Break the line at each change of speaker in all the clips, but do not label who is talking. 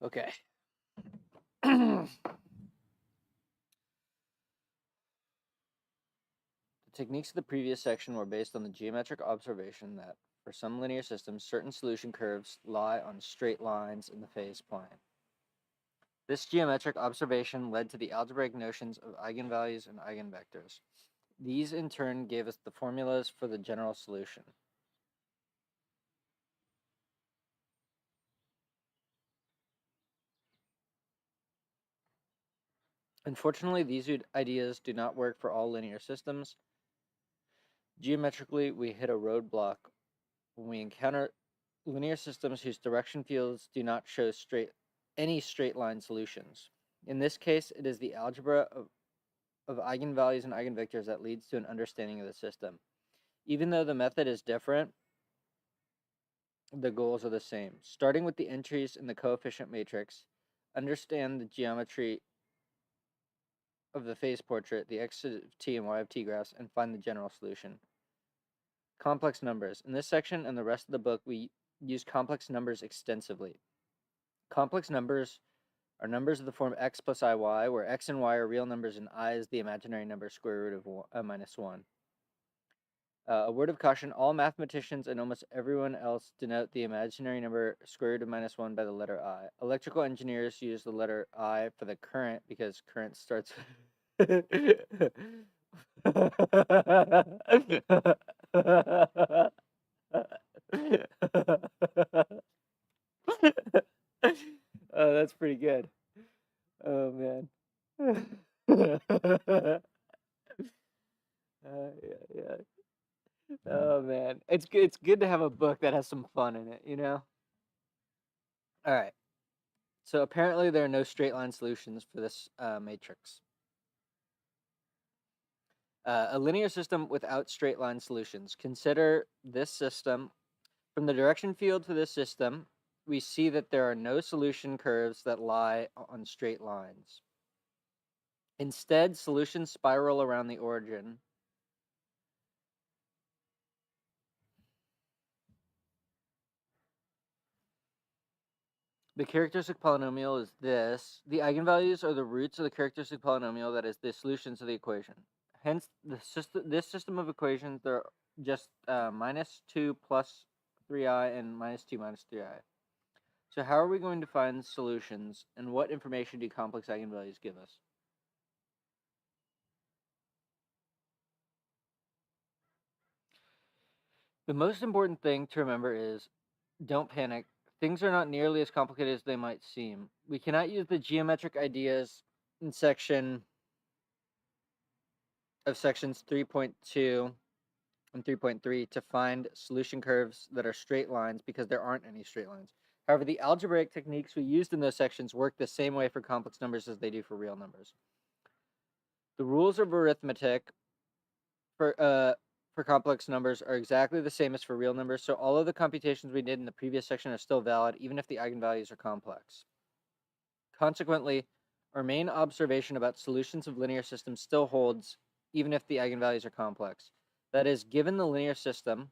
Okay. The techniques of the previous section were based on the geometric observation that, for some linear systems, certain solution curves lie on straight lines in the phase plane. This geometric observation led to the algebraic notions of eigenvalues and eigenvectors. These, in turn, gave us the formulas for the general solution. Unfortunately, these ideas do not work for all linear systems. Geometrically, we hit a roadblock when we encounter linear systems whose direction fields do not show any straight line solutions. In this case, it is the algebra of eigenvalues and eigenvectors that leads to an understanding of the system. Even though the method is different, the goals are the same. Starting with the entries in the coefficient matrix, understand the geometry of the phase portrait, the x of t and y of t graphs, and find the general solution. Complex numbers. In this section and the rest of the book, we use complex numbers extensively. Complex numbers are numbers of the form x plus iy, where x and y are real numbers and I is the imaginary number square root of minus 1. A word of caution, all mathematicians and almost everyone else denote the imaginary number square root of minus 1 by the letter I. Electrical engineers use the letter I for the current because current starts Oh, that's pretty good. Oh, man. Yeah. Oh, man. It's good to have a book that has some fun in it, you know? All right. So apparently there are no straight line solutions for this matrix. A linear system without straight line solutions. Consider this system. From the direction field for this system, we see that there are no solution curves that lie on straight lines. Instead, solutions spiral around the origin. The characteristic polynomial is this. The eigenvalues are the roots of the characteristic polynomial that is the solutions of the equation. Hence, this system of equations, they're just minus 2 plus 3i and minus 2 minus 3i. So how are we going to find solutions, and what information do complex eigenvalues give us? The most important thing to remember is, don't panic. Things are not nearly as complicated as they might seem. We cannot use the geometric ideas in sections 3.2 and 3.3 to find solution curves that are straight lines because there aren't any straight lines. However, the algebraic techniques we used in those sections work the same way for complex numbers as they do for real numbers. The rules of arithmetic for complex numbers are exactly the same as for real numbers, so all of the computations we did in the previous section are still valid, even if the eigenvalues are complex. Consequently, our main observation about solutions of linear systems still holds, even if the eigenvalues are complex. That is, given the linear system,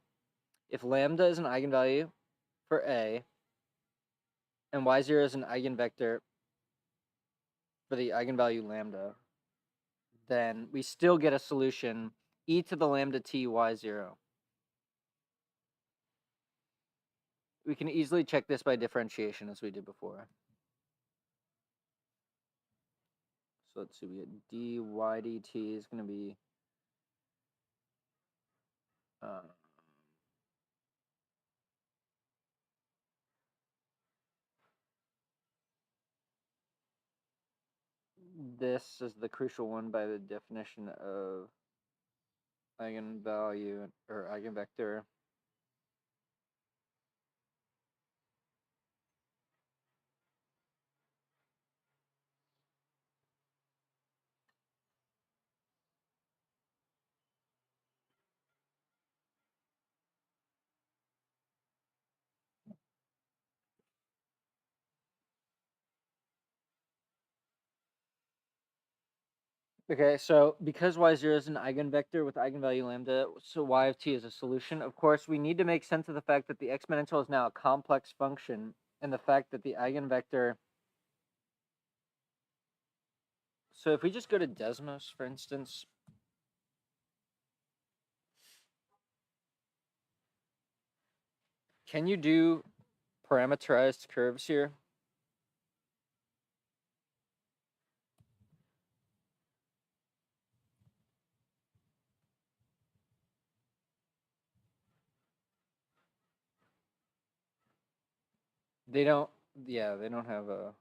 if lambda is an eigenvalue for A, and y0 is an eigenvector for the eigenvalue lambda, then we still get a solution e to the lambda t y0. We can easily check this by differentiation as we did before. So let's see, we get dy dt is going to be this is the crucial one by the definition of eigenvalue or eigenvector. Okay, so because y0 is an eigenvector with eigenvalue lambda, so y of t is a solution. Of course, we need to make sense of the fact that the exponential is now a complex function, and the fact that the eigenvector So if we just go to Desmos, for instance, can you do parameterized curves here? They don't, yeah, they don't have a,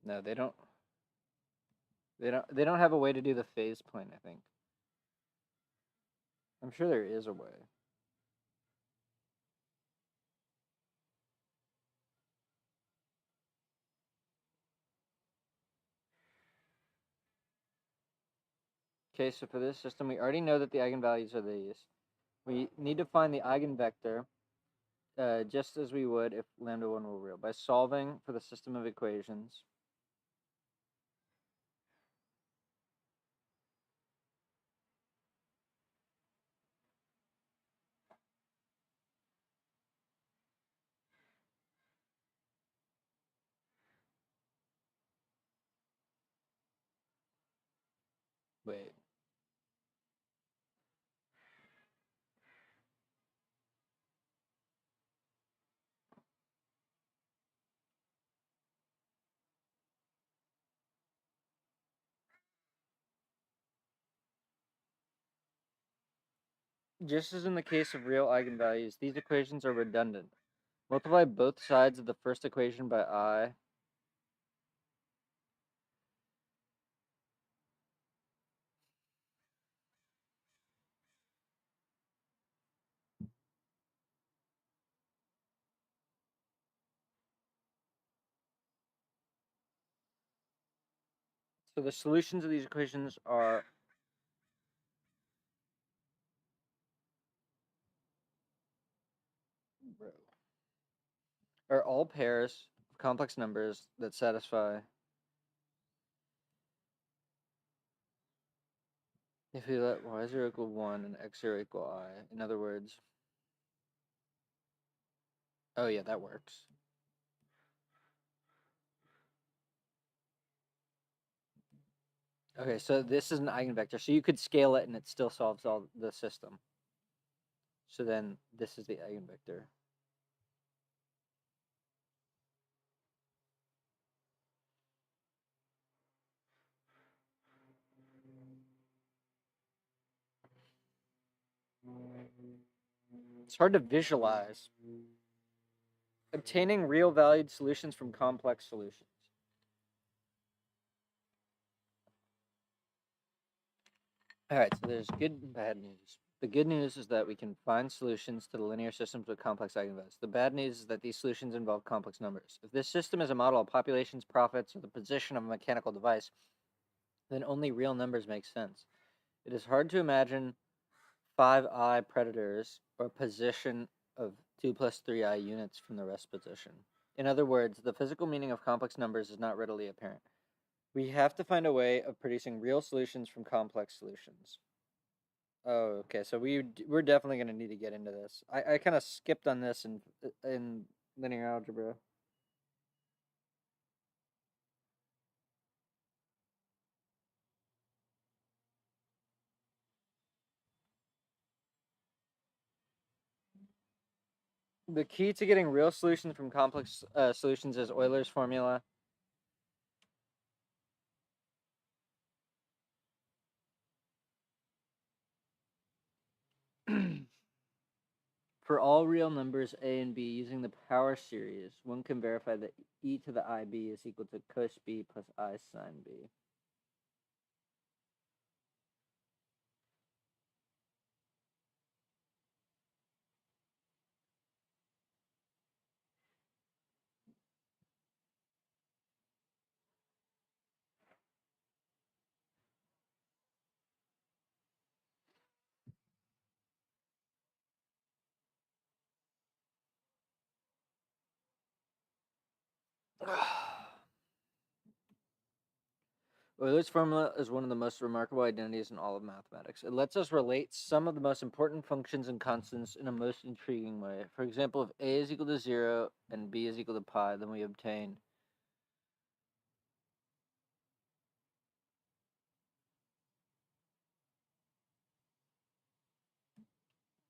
no, they don't have a way to do the phase plane, I think. I'm sure there is a way. Okay, so for this system, we already know that the eigenvalues are these. We need to find the eigenvector, just as we would if lambda 1 were real, by solving for the system of equations. Wait. Just as in the case of real eigenvalues, these equations are redundant. Multiply both sides of the first equation by I. So the solutions of these equations are all pairs of complex numbers that satisfy if we let y0 equal 1 and x0 equal I. In other words, oh yeah, that works. Okay, so this is an eigenvector. So you could scale it and it still solves all the system. So then this is the eigenvector. It's hard to visualize. Obtaining real valued solutions from complex solutions. All right, so there's good and bad news. The good news is that we can find solutions to the linear systems with complex eigenvalues. The bad news is that these solutions involve complex numbers. If this system is a model of populations, profits, or the position of a mechanical device, then only real numbers make sense. It is hard to imagine 5i predators or position of 2 plus 3i units from the rest position. In other words, the physical meaning of complex numbers is not readily apparent. We have to find a way of producing real solutions from complex solutions. Oh, okay. So we're definitely going to need to get into this. I kind of skipped on this in linear algebra. The key to getting real solutions from complex solutions is Euler's formula. For all real numbers a and b using the power series, one can verify that e to the ib is equal to cos b plus I sine b. Euler's formula is one of the most remarkable identities in all of mathematics. It lets us relate some of the most important functions and constants in a most intriguing way. For example, if a is equal to 0 and b is equal to pi, then we obtain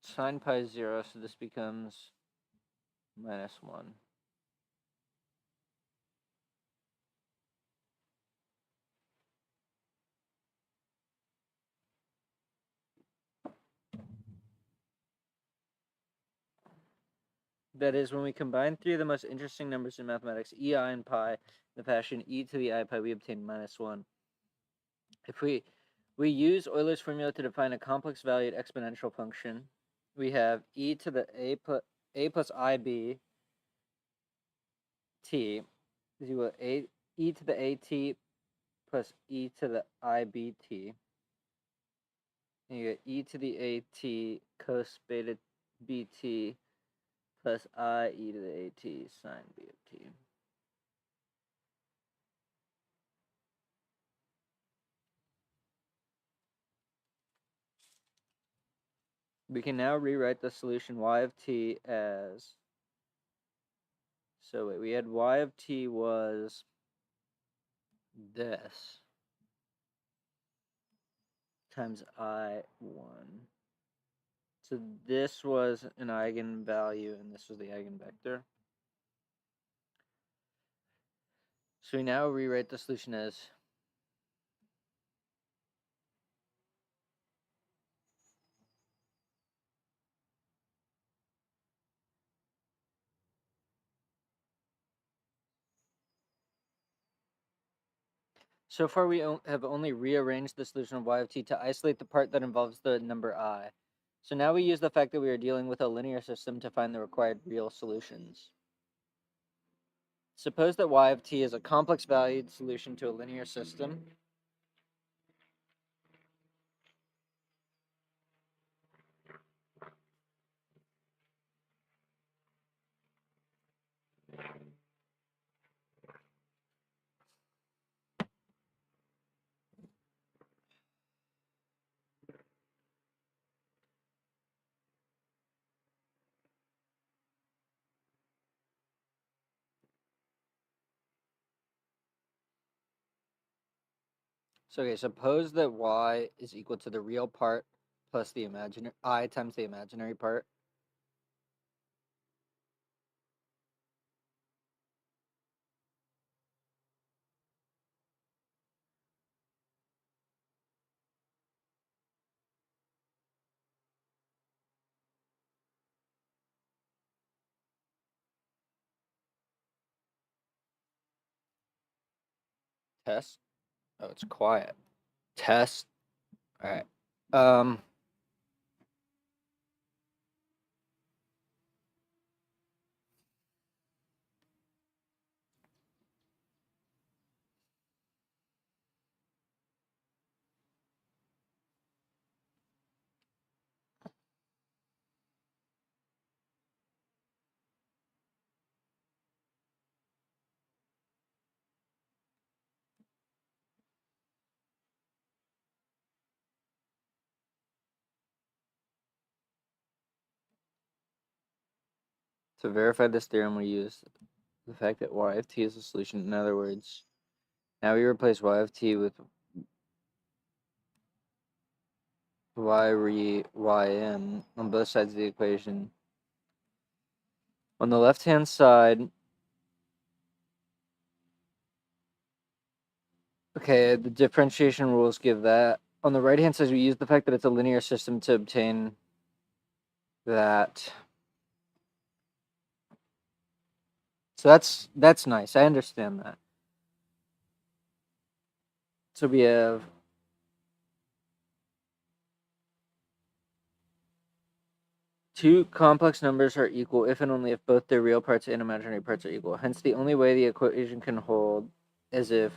sine pi is 0, so this becomes minus 1. That is, when we combine three of the most interesting numbers in mathematics, e, I, and pi, in the fashion e to the I pi, we obtain minus 1. If we use Euler's formula to define a complex valued exponential function, we have e to the a plus ib t is equal to e to the at plus e to the ibt. And you get e to the at cos beta bt plus I e to the at sine b of t. We can now rewrite the solution y of t as, so wait, we had y of t was this times I1. So this was an eigenvalue and this was the eigenvector. So we now rewrite the solution as so far we have only rearranged the solution of y of t to isolate the part that involves the number I. So now we use the fact that we are dealing with a linear system to find the required real solutions. Suppose that y of t is a complex valued solution to a linear system. So okay, suppose that y is equal to the real part plus the imaginary I times the imaginary part. Test. Oh, it's quiet. Test. All right. To verify this theorem, we use the fact that y of t is a solution. In other words, now we replace y of t with ym on both sides of the equation. On the left-hand side, okay, the differentiation rules give that. On the right-hand side, we use the fact that it's a linear system to obtain that. So that's nice. I understand that. So we have two complex numbers are equal if and only if both their real parts and imaginary parts are equal. Hence, the only way the equation can hold is if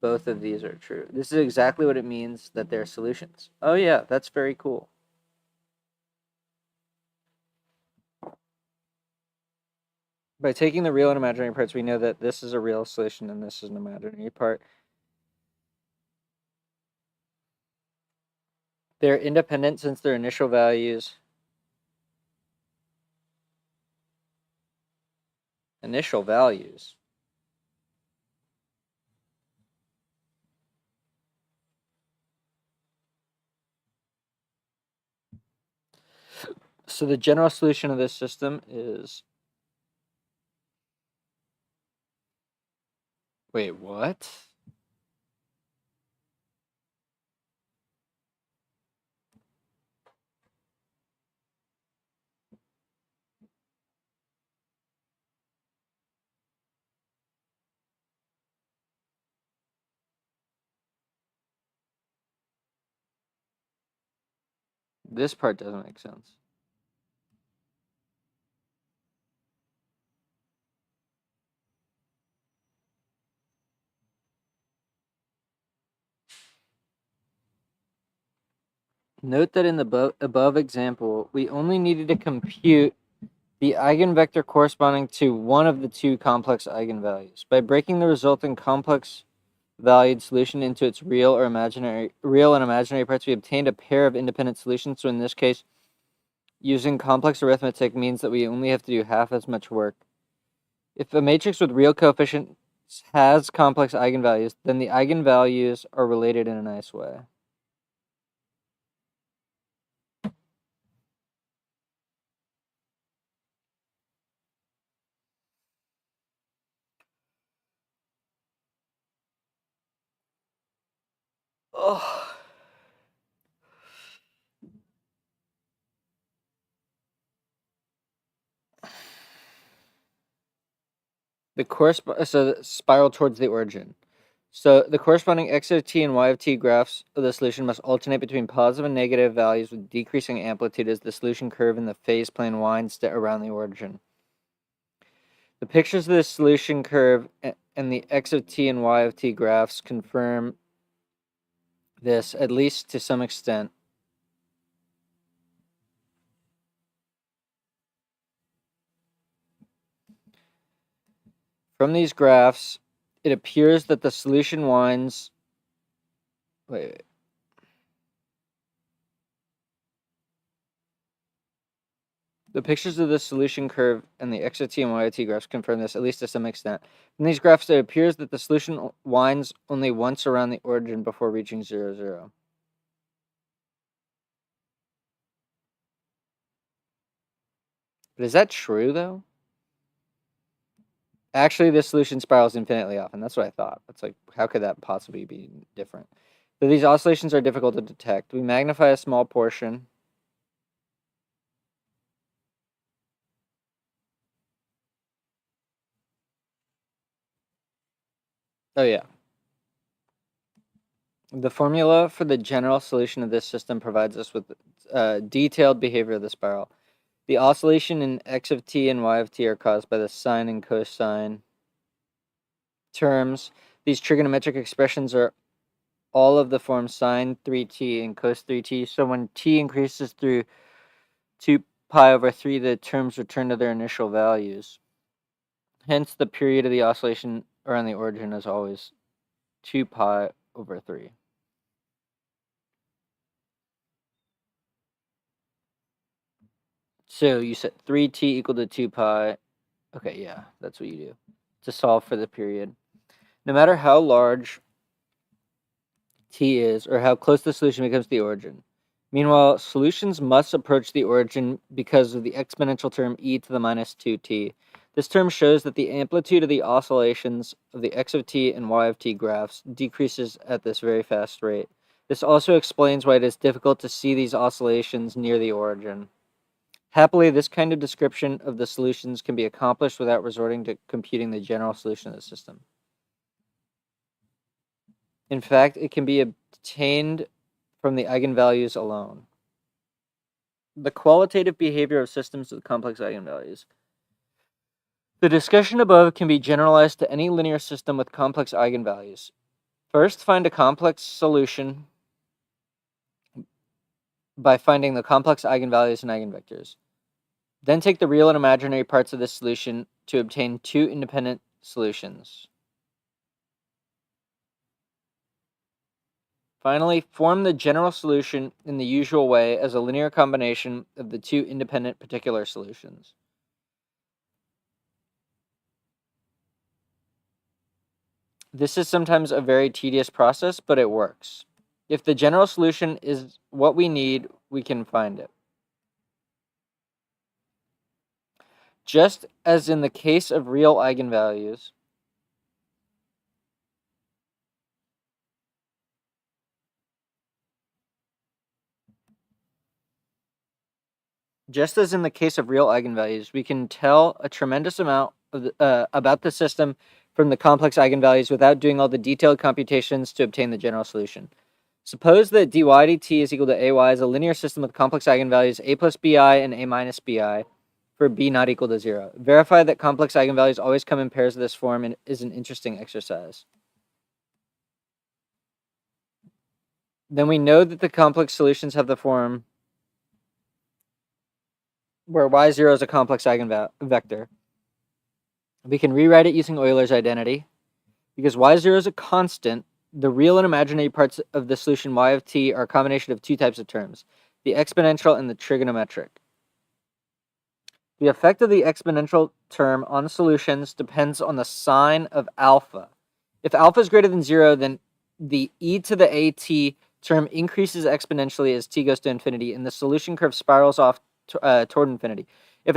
both of these are true. This is exactly what it means that they're solutions. Oh yeah, that's very cool. By taking the real and imaginary parts, we know that this is a real solution and this is an imaginary part. They're independent since their initial values. So the general solution of this system is... Wait, what? This part doesn't make sense. Note that in the above example, we only needed to compute the eigenvector corresponding to one of the two complex eigenvalues. By breaking the resulting complex valued solution into its real and imaginary parts, we obtained a pair of independent solutions. So in this case, using complex arithmetic means that we only have to do half as much work. If a matrix with real coefficients has complex eigenvalues, then the eigenvalues are related in a nice way. Oh. The spiral towards the origin. So the corresponding x of t and y of t graphs of the solution must alternate between positive and negative values with decreasing amplitude as the solution curve in the phase plane winds around the origin. The pictures of the solution curve and the x of t and y of t graphs confirm this, at least to some extent. From these graphs, it appears that the solution winds... Wait. The pictures of the solution curve and the x of t and y of t graphs confirm this, at least to some extent. In these graphs, it appears that the solution winds only once around the origin before reaching 0, 0. But is that true, though? Actually, this solution spirals infinitely often. That's what I thought. It's like, how could that possibly be different? So these oscillations are difficult to detect. We magnify a small portion. Oh, yeah. The formula for the general solution of this system provides us with detailed behavior of the spiral. The oscillation in x of t and y of t are caused by the sine and cosine terms. These trigonometric expressions are all of the form sine 3t and cos 3t. So when t increases through 2 pi over 3, the terms return to their initial values. Hence, the period of the oscillation around the origin is always 2 pi over 3. So you set 3t equal to 2 pi. Okay, yeah, that's what you do to solve for the period. No matter how large t is or how close the solution becomes to the origin. Meanwhile, solutions must approach the origin because of the exponential term e to the minus 2t. This term shows that the amplitude of the oscillations of the x of t and y of t graphs decreases at this very fast rate. This also explains why it is difficult to see these oscillations near the origin. Happily, this kind of description of the solutions can be accomplished without resorting to computing the general solution of the system. In fact, it can be obtained from the eigenvalues alone. The qualitative behavior of systems with complex eigenvalues. The discussion above can be generalized to any linear system with complex eigenvalues. First, find a complex solution by finding the complex eigenvalues and eigenvectors. Then take the real and imaginary parts of this solution to obtain two independent solutions. Finally, form the general solution in the usual way as a linear combination of the two independent particular solutions. This is sometimes a very tedious process, but it works. If the general solution is what we need, we can find it. Just as in the case of real eigenvalues, we can tell a tremendous amount about the system from the complex eigenvalues without doing all the detailed computations to obtain the general solution. Suppose that dy dt is equal to ay is a linear system with complex eigenvalues a plus bi and a minus bi for b not equal to 0. Verify that complex eigenvalues always come in pairs of this form and is an interesting exercise. Then we know that the complex solutions have the form where y0 is a complex eigenvector. We can rewrite it using Euler's identity. Because y0 is a constant, the real and imaginary parts of the solution y of t are a combination of two types of terms, the exponential and the trigonometric. The effect of the exponential term on solutions depends on the sign of alpha. If alpha is greater than 0, then the e to the at term increases exponentially as t goes to infinity, and the solution curve spirals off toward infinity. If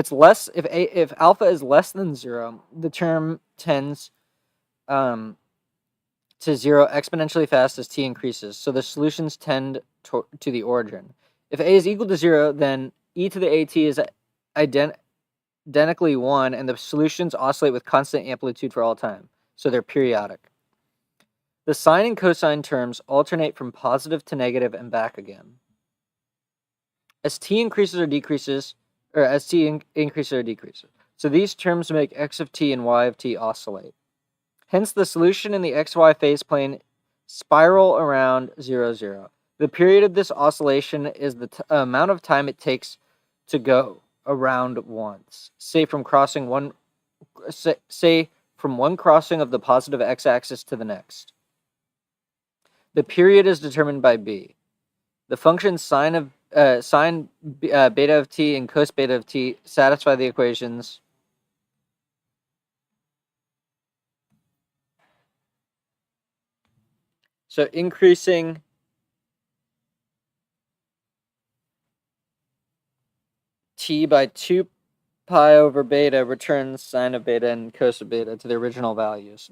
alpha is less than 0, the term tends to 0 exponentially fast as t increases, so the solutions tend to the origin. If a is equal to 0, then e to the at is identically 1, and the solutions oscillate with constant amplitude for all time, so they're periodic. The sine and cosine terms alternate from positive to negative and back again. As t increases or decreases, so these terms make x of t and y of t oscillate. Hence, the solution in the xy phase plane spiral around 0, 0. The period of this oscillation is the amount of time it takes to go around once. Say from one crossing of the positive x-axis to the next. The period is determined by b. The functions sine beta of t and cos beta of t satisfy the equations so increasing t by 2 pi over beta returns sine of beta and cos of beta to the original values.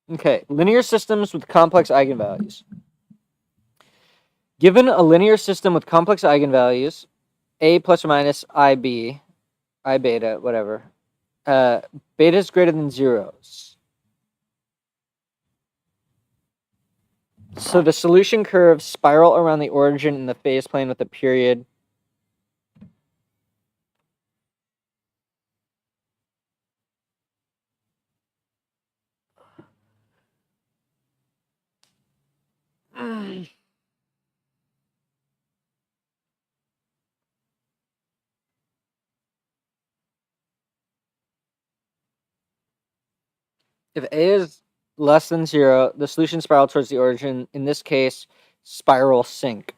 Okay, linear systems with complex eigenvalues. Given a linear system with complex eigenvalues, a plus or minus ib, I beta, whatever, beta is greater than 0. So the solution curves spiral around the origin in the phase plane with a period if a is less than 0, the solution spiral towards the origin, in this case, spiral sink.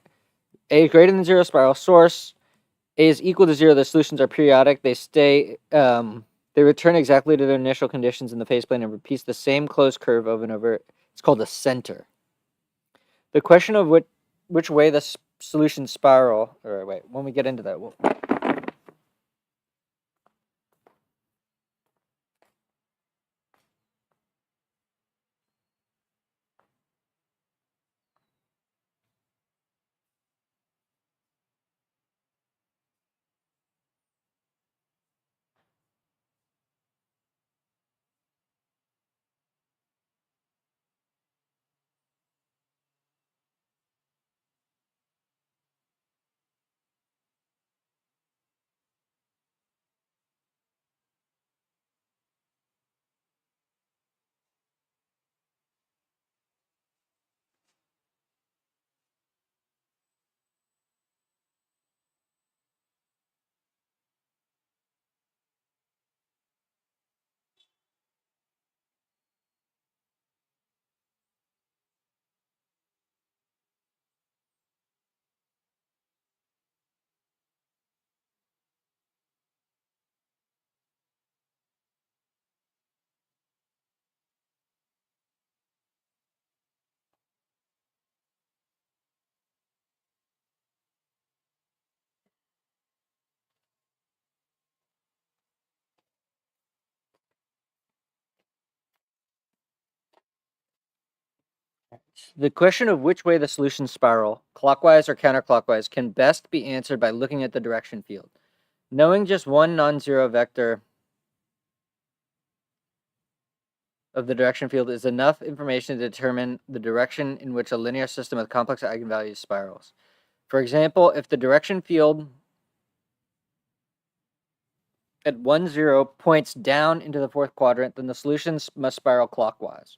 A greater than 0, spiral source. A is equal to 0, the solutions are periodic. They return exactly to their initial conditions in the phase plane and repeats the same closed curve over and over. It's called a center. The question of which way the solutions spiral, or wait, when we get into that, The question of which way the solutions spiral, clockwise or counterclockwise, can best be answered by looking at the direction field. Knowing just one non-zero vector of the direction field is enough information to determine the direction in which a linear system with complex eigenvalues spirals. For example, if the direction field at 1, 0 points down into the fourth quadrant, then the solutions must spiral clockwise.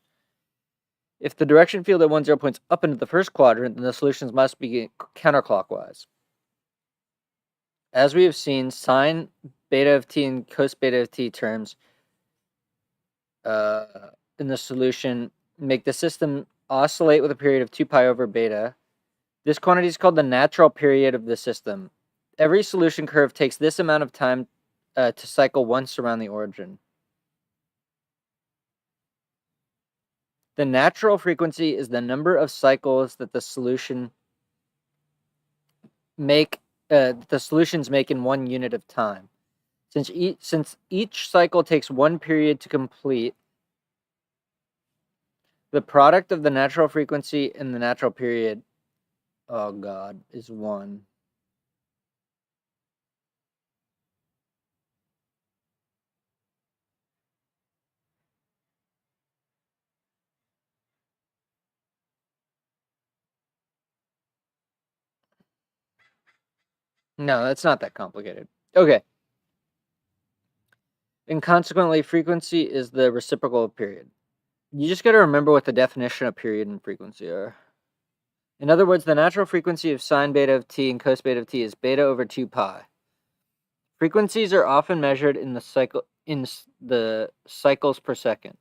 If the direction field at 1, 0 points up into the first quadrant, then the solutions must be counterclockwise. As we have seen, sine beta of t and cos beta of t terms in the solution make the system oscillate with a period of 2 pi over beta. This quantity is called the natural period of the system. Every solution curve takes this amount of time to cycle once around the origin. The natural frequency is the number of cycles that the solutions make in 1 unit of time. Since each cycle takes 1 period to complete, the product of the natural frequency and the natural period, oh God, is 1. No, that's not that complicated. Okay. And consequently, frequency is the reciprocal of period. You just got to remember what the definition of period and frequency are. In other words, the natural frequency of sine beta of t and cos beta of t is beta over 2 pi. Frequencies are often measured in the cycles per second.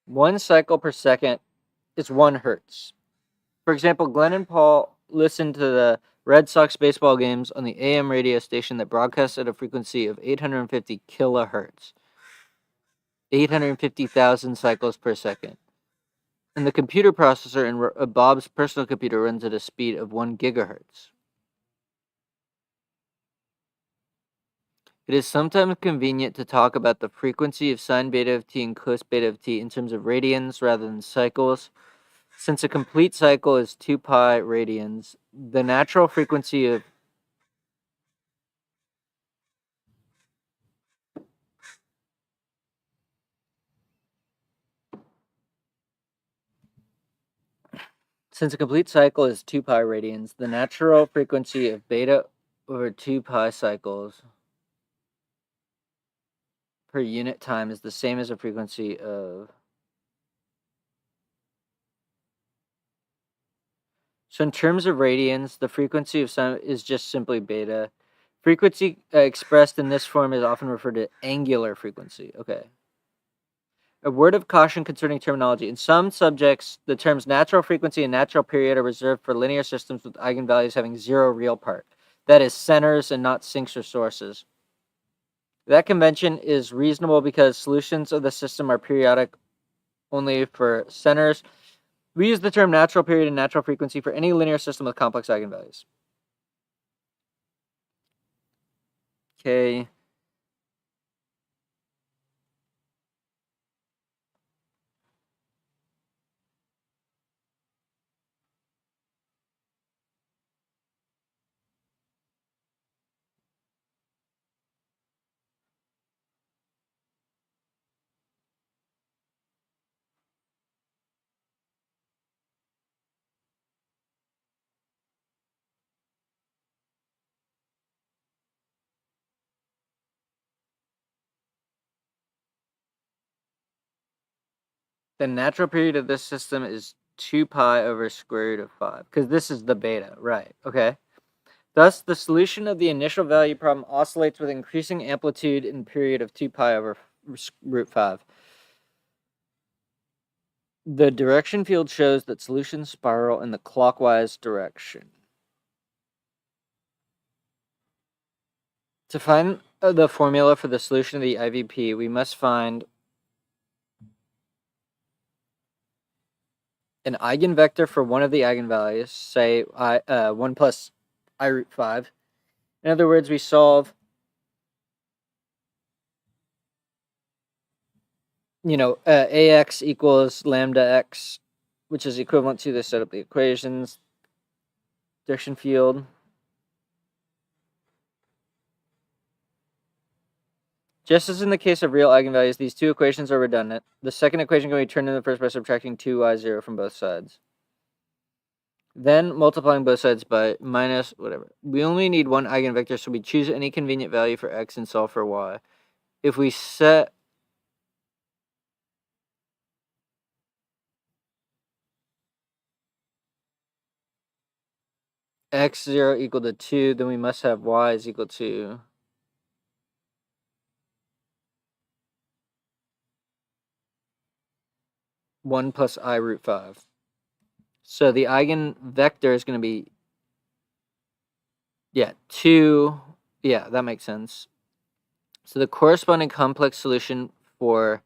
1 cycle per second is 1 hertz. For example, Glenn and Paul listened to the Red Sox baseball games on the AM radio station that broadcasts at a frequency of 850 kilohertz, 850,000 cycles per second. And the computer processor in Bob's personal computer runs at a speed of 1 gigahertz. It is sometimes convenient to talk about the frequency of sine beta of t and cos beta of t in terms of radians rather than cycles. Since a complete cycle is 2 pi radians, the natural frequency of Since a complete cycle is 2 pi radians, the natural frequency of beta over 2 pi cycles per unit time is the same as the frequency of... So in terms of radians, the frequency of sine is just simply beta. Frequency expressed in this form is often referred to angular frequency. Okay. A word of caution concerning terminology. In some subjects, the terms natural frequency and natural period are reserved for linear systems with eigenvalues having 0 real part. That is, centers and not sinks or sources. That convention is reasonable because solutions of the system are periodic only for centers. We use the term natural period and natural frequency for any linear system with complex eigenvalues. Okay. The natural period of this system is 2 pi over square root of 5, because this is the beta, right? Okay. Thus, the solution of the initial value problem oscillates with increasing amplitude in period of 2 pi over root 5. The direction field shows that solutions spiral in the clockwise direction. To find the formula for the solution of the IVP, we must find an eigenvector for one of the eigenvalues, say 1 plus I root 5. In other words, we solve ax equals lambda x, which is equivalent to the set of the equations, direction field. Just as in the case of real eigenvalues, these two equations are redundant. The second equation can be turned into the first by subtracting 2y0 from both sides. Then multiplying both sides by minus whatever. We only need one eigenvector, so we choose any convenient value for x and solve for y. If we set x0 equal to 2, then we must have y is equal to 1 plus I root 5. So the eigenvector is going to be, 2. Yeah, that makes sense. So the corresponding complex solution for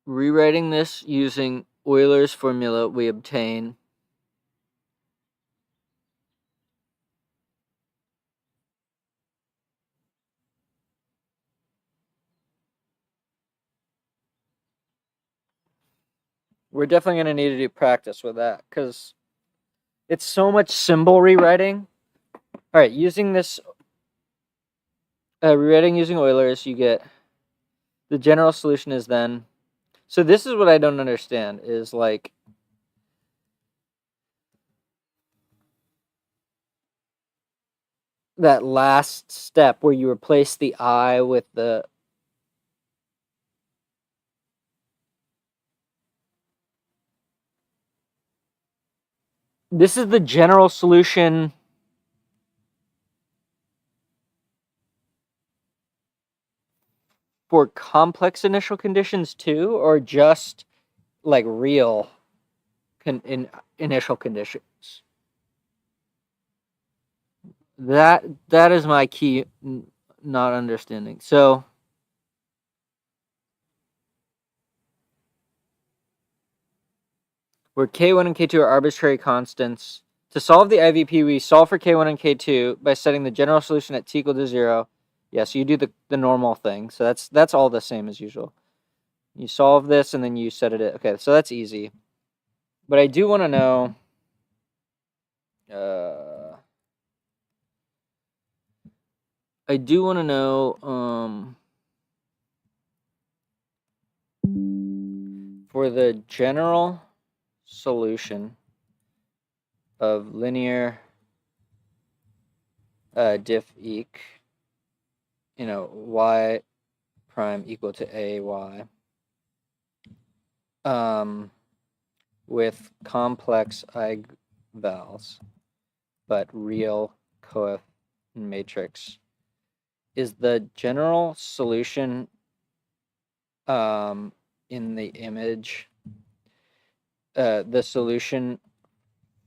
rewriting this using Euler's formula, we obtain we're definitely going to need to do practice with that because it's so much symbol rewriting. All right, using this rewriting using Euler's, you get the general solution is then. So this is what I don't understand is like that last step where you replace the I with the this is the general solution for complex initial conditions too, or just like real initial conditions? That is my key not understanding. So where K1 and K2 are arbitrary constants, to solve the IVP, we solve for K1 and K2 by setting the general solution at t equal to 0. Yeah, so you do the normal thing. So that's all the same as usual. You solve this and then you set it at, okay, so that's easy. But I do want to know for the general solution of linear diff eq, y prime equal to ay, with complex eigenvals, but real coefficient matrix, is the general solution in the image the solution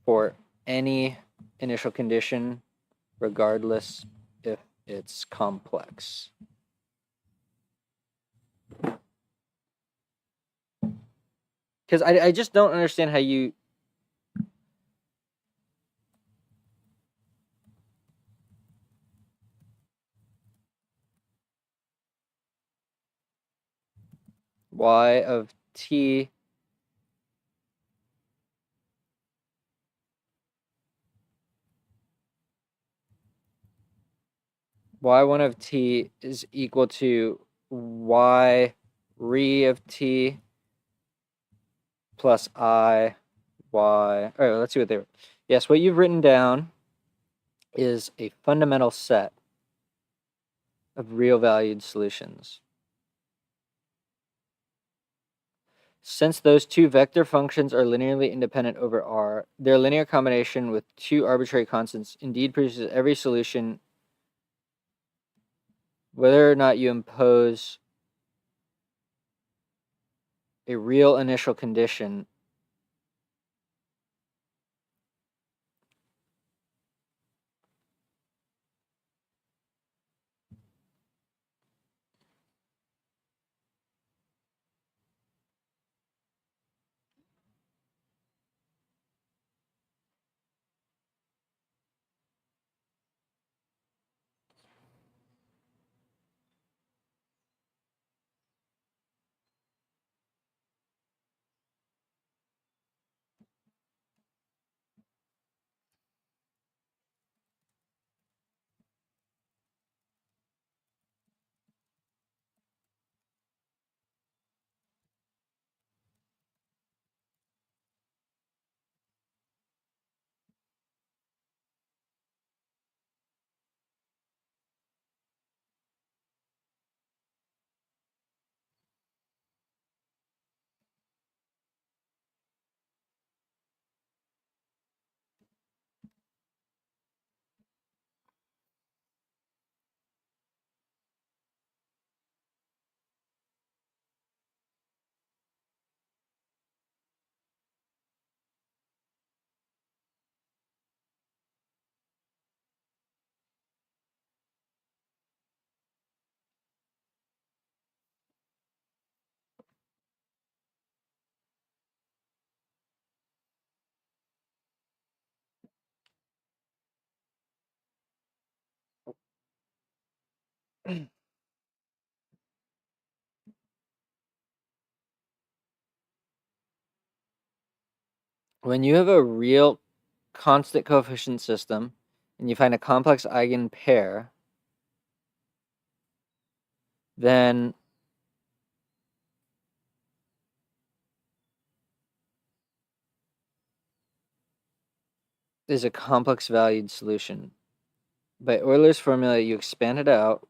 for any initial condition, regardless if it's complex? Because I just don't understand how you y of t y1 of t is equal to y re of t plus I y. All right, let's see what they were. Yes, what you've written down is a fundamental set of real valued solutions. Since those two vector functions are linearly independent over R, their linear combination with two arbitrary constants indeed produces every solution, whether or not you impose a real initial condition. When you have a real constant coefficient system and you find a complex eigenpair, then there's a complex valued solution. By Euler's formula, you expand it out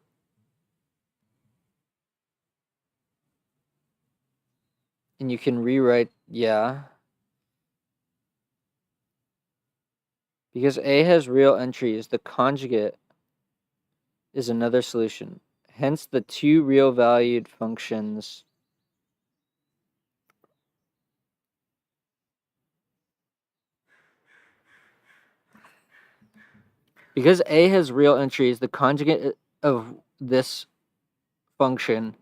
and you can rewrite, because A has real entries, the conjugate is another solution. Hence, the two real valued functions because A has real entries, the conjugate of this function,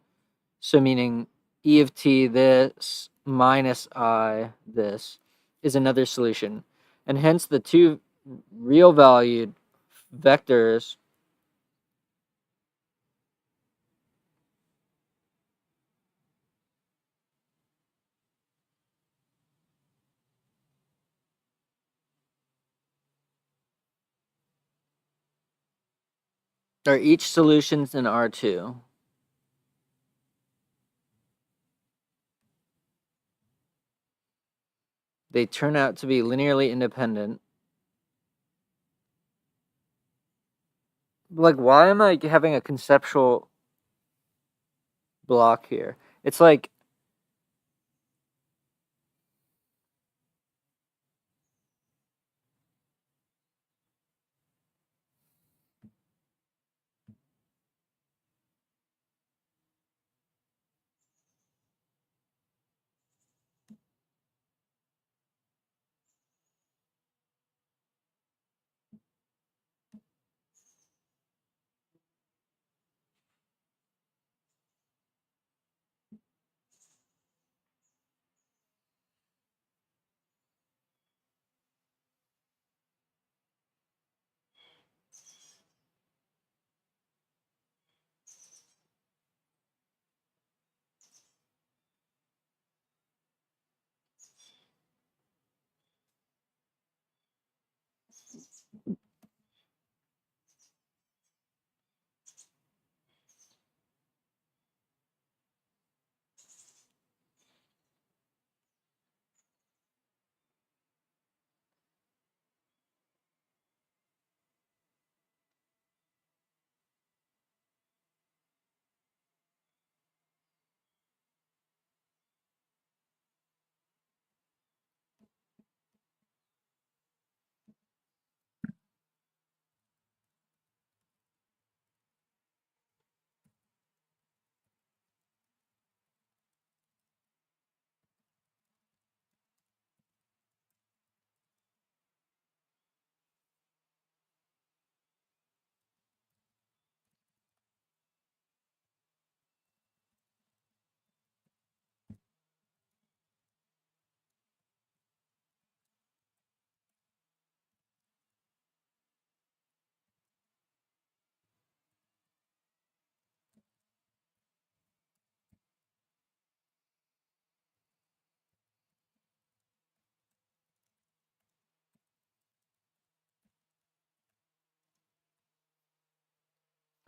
so meaning e of t this minus I this, is another solution. And hence the two real valued vectors are each solutions in R2. They turn out to be linearly independent. Like, why am I having a conceptual block here? It's like,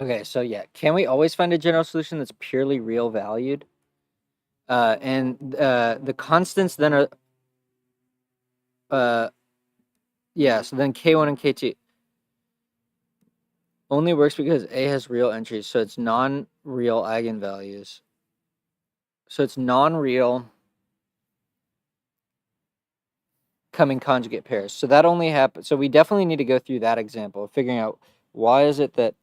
okay, so can we always find a general solution that's purely real valued? And the constants then are, so then K1 and K2 only works because A has real entries, so it's non-real eigenvalues. So it's non-real coming conjugate pairs. So that only happens. So we definitely need to go through that example of figuring out why is it that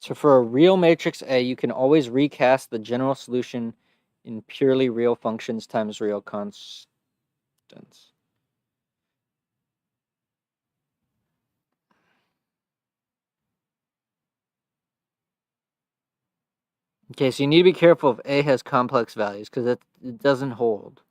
so for a real matrix A, you can always recast the general solution in purely real functions times real constants. Okay, so you need to be careful if A has complex values because it doesn't hold.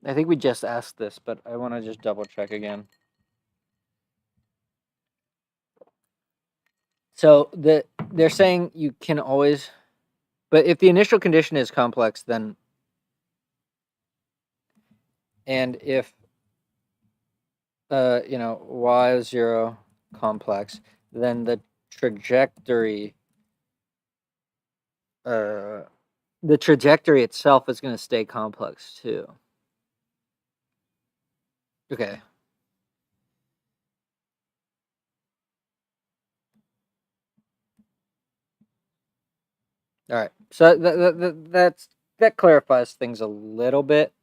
I think we just asked this, but I want to just double check again. So they're saying you can always, but if the initial condition is complex, then, and if y is 0 complex, then the trajectory itself is going to stay complex too. Okay. All right. So that clarifies things a little bit.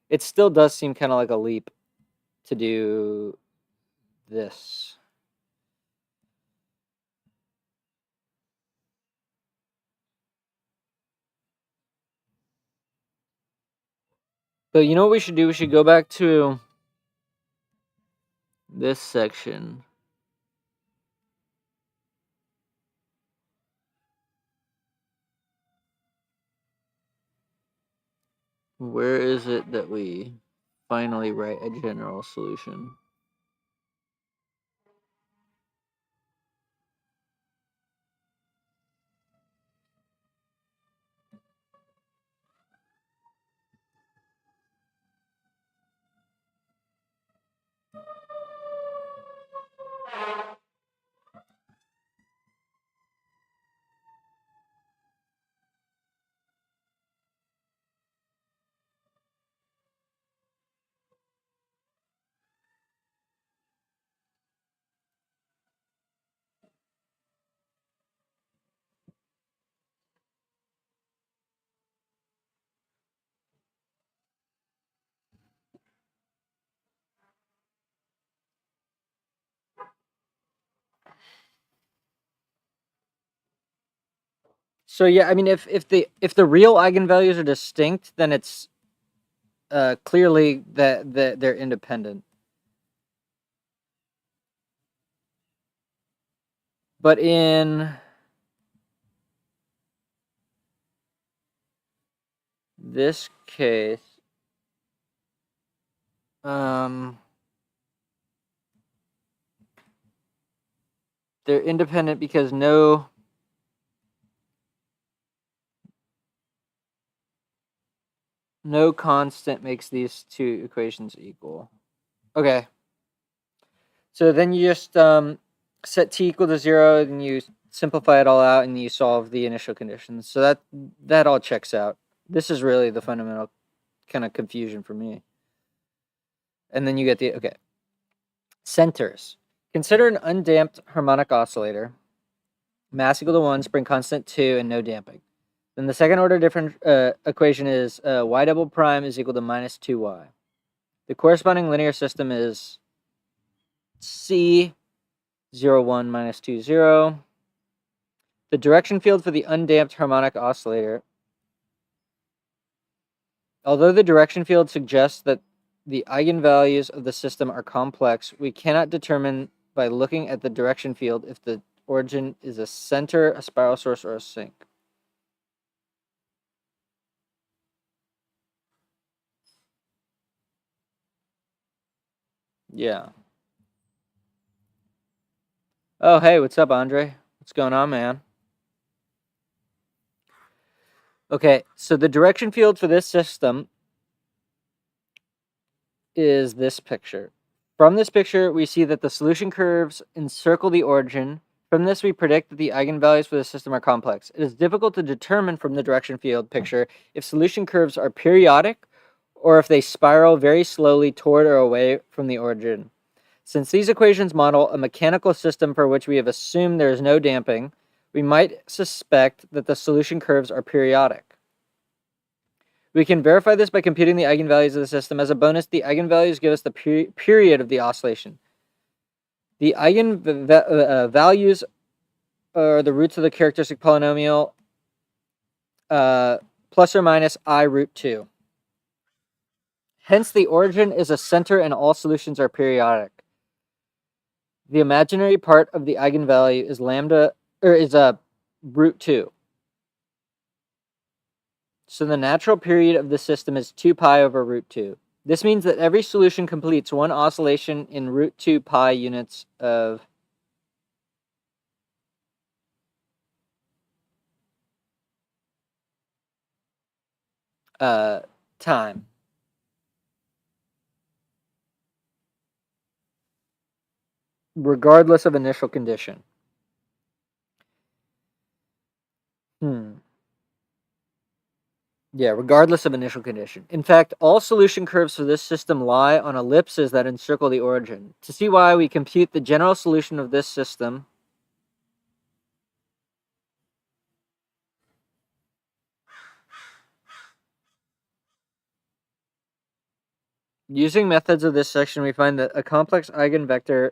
It still does seem kind of like a leap to do this. But you know what we should do? We should go back to this section. Where is it that we finally write a general solution? So yeah, I mean, if the real eigenvalues are distinct, then it's clearly that they're independent. But in this case, they're independent because no constant makes these two equations equal. Okay. So then you just set t equal to 0, and you simplify it all out, and you solve the initial conditions. So that all checks out. This is really the fundamental kind of confusion for me. And then you get the, okay. Centers. Consider an undamped harmonic oscillator. Mass equal to 1, spring constant 2, and no damping. Then the second order different equation is y double prime is equal to minus 2y. The corresponding linear system is C 0, 1, minus 2, 0. The direction field for the undamped harmonic oscillator. Although the direction field suggests that the eigenvalues of the system are complex, we cannot determine by looking at the direction field if the origin is a center, a spiral source, or a sink. Yeah. Oh, hey, what's up, Andre? What's going on, man? Okay, so the direction field for this system is this picture. From this picture, we see that the solution curves encircle the origin, From this, we predict that the eigenvalues for the system are complex. It is difficult to determine from the direction field picture if solution curves are periodic or if they spiral very slowly toward or away from the origin. Since these equations model a mechanical system for which we have assumed there is no damping, we might suspect that the solution curves are periodic. We can verify this by computing the eigenvalues of the system. As a bonus, the eigenvalues give us the period of the oscillation. The eigenvalues are the roots of the characteristic polynomial plus or minus I root 2. Hence, the origin is a center and all solutions are periodic. The imaginary part of the eigenvalue is lambda, or is root 2. So the natural period of the system is 2 pi over root 2. This means that every solution completes one oscillation in root 2 pi units of time. Regardless of initial condition. Yeah, regardless of initial condition. In fact, all solution curves for this system lie on ellipses that encircle the origin. To see why, we compute the general solution of this system using methods of this section. We find that a complex eigenvector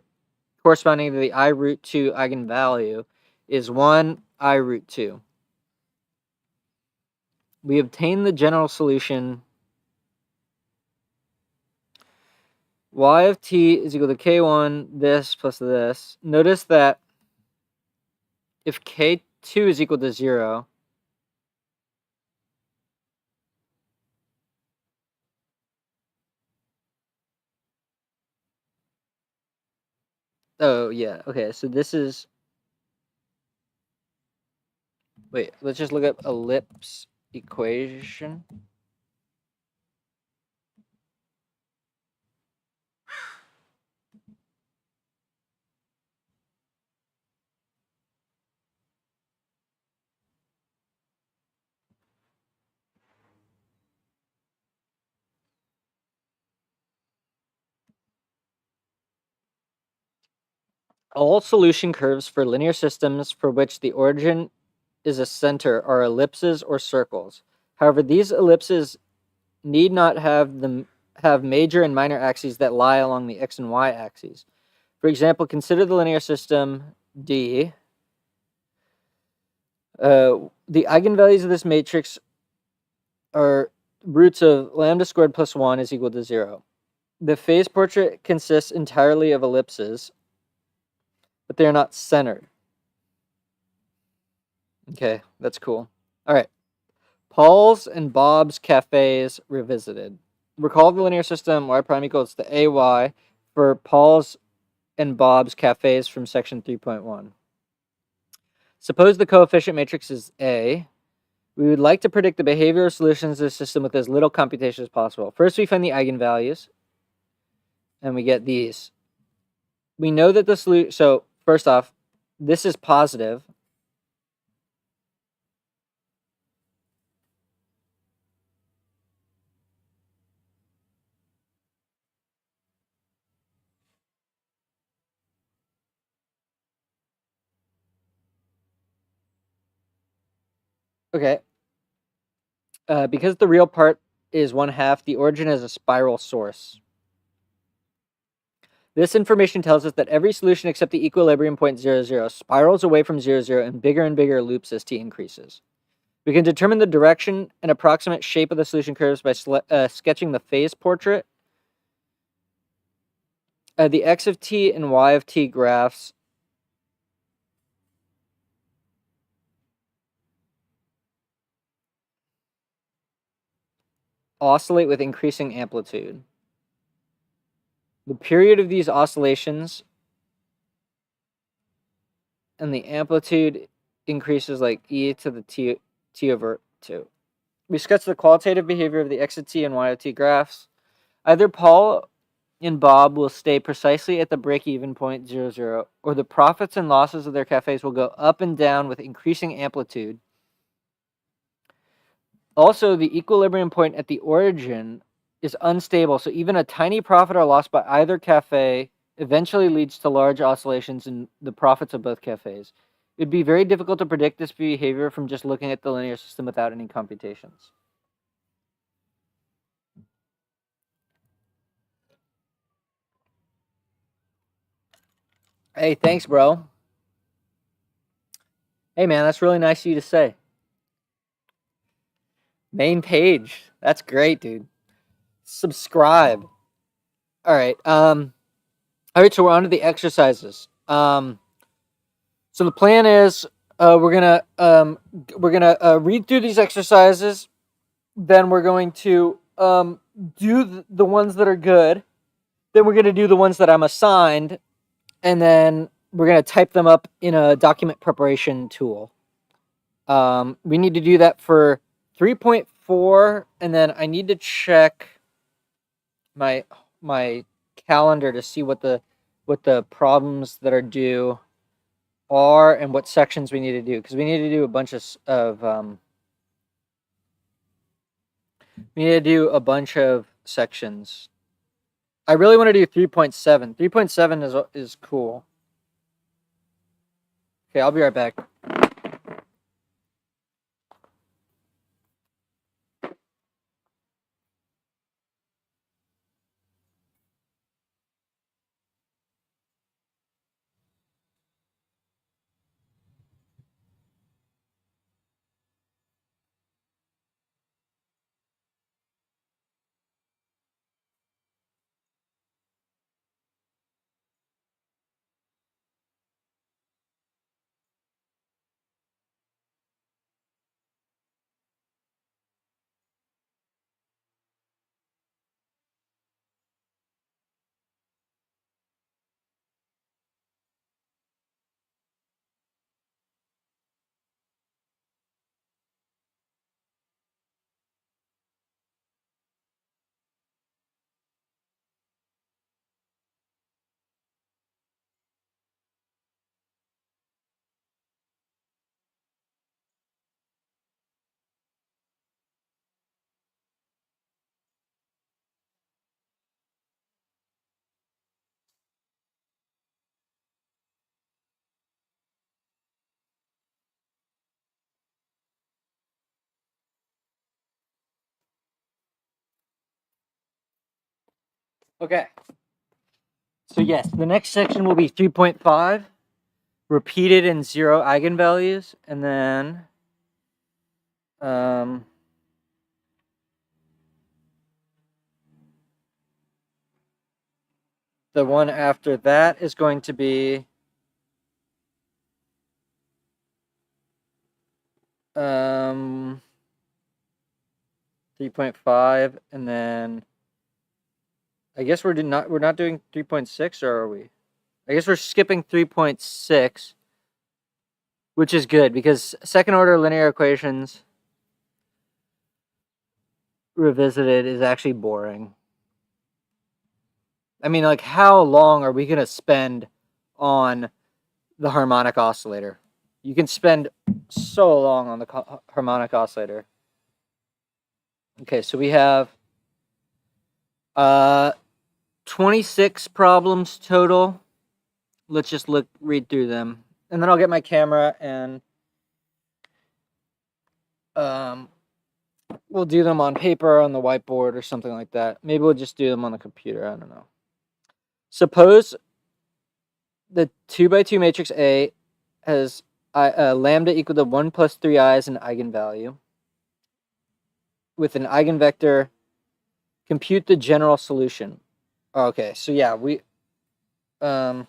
corresponding to the I root 2 eigenvalue is 1 I root 2. We obtain the general solution y of t is equal to k1 this plus this. Notice that if k2 is equal to 0, oh yeah, okay, so this is, wait, let's just look up ellipse equation. All solution curves for linear systems for which the origin is a center are ellipses or circles. However, these ellipses need not have major and minor axes that lie along the x and y axes. For example, consider the linear system D. The eigenvalues of this matrix are roots of lambda squared plus 1 is equal to 0. The phase portrait consists entirely of ellipses, but they are not centered. Okay, that's cool. All right. Paul's and Bob's cafes revisited. Recall the linear system y prime equals to ay for Paul's and Bob's cafes from section 3.1. Suppose the coefficient matrix is A. We would like to predict the behavior of solutions of the system with as little computation as possible. First, we find the eigenvalues, and we get these. We know that the solution, so first off, this is positive. Okay. Because the real part is 1/2, the origin is a spiral source. This information tells us that every solution except the equilibrium point 0, 0 spirals away from 0, 0 in bigger and bigger loops as t increases. We can determine the direction and approximate shape of the solution curves by sketching the phase portrait. The x of t and y of t graphs oscillate with increasing amplitude. The period of these oscillations and the amplitude increases like e to the t over 2. We sketch the qualitative behavior of the x of t and y of t graphs. Either Paul and Bob will stay precisely at the break-even point 0, or the profits and losses of their cafes will go up and down with increasing amplitude. Also, the equilibrium point at the origin is unstable, so even a tiny profit or loss by either cafe eventually leads to large oscillations in the profits of both cafes. It would be very difficult to predict this behavior from just looking at the linear system without any computations. Hey, thanks, bro. Hey, man, that's really nice of you to say. Main page. That's great, dude. Subscribe. All right. All right, so we're on to the exercises. So the plan is we're gonna read through these exercises. Then we're going to do the ones that are good. Then we're gonna do the ones that I'm assigned, and then we're gonna type them up in a document preparation tool. We need to do that for 3.4, and then I need to check my calendar to see what the problems that are due are and what sections we need to do, because we need to do a bunch of sections. I really want to do 3.7. 3.7 is cool. Okay, I'll be right back. Okay. So yes, the next section will be 3.5, repeated in 0 eigenvalues, and then the one after that is going to be 3.5, and then I guess we're not doing 3.6, or are we? I guess we're skipping 3.6, which is good because second order linear equations revisited is actually boring. I mean, like, how long are we going to spend on the harmonic oscillator? You can spend so long on the harmonic oscillator. Okay, so we have 26 problems total. Let's just read through them, and then I'll get my camera and we'll do them on paper, on the whiteboard, or something like that. Maybe we'll just do them on the computer. I don't know. Suppose the 2x2 matrix A has lambda equal to 1 plus 3i as an eigenvalue. With an eigenvector, compute the general solution. Okay, so yeah, we oh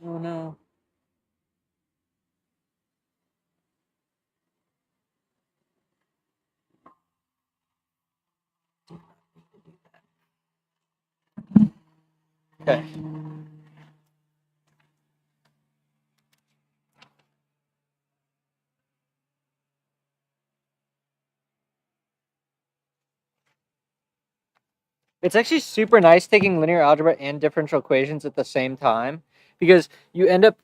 no. Okay. It's actually super nice taking linear algebra and differential equations at the same time, because you end up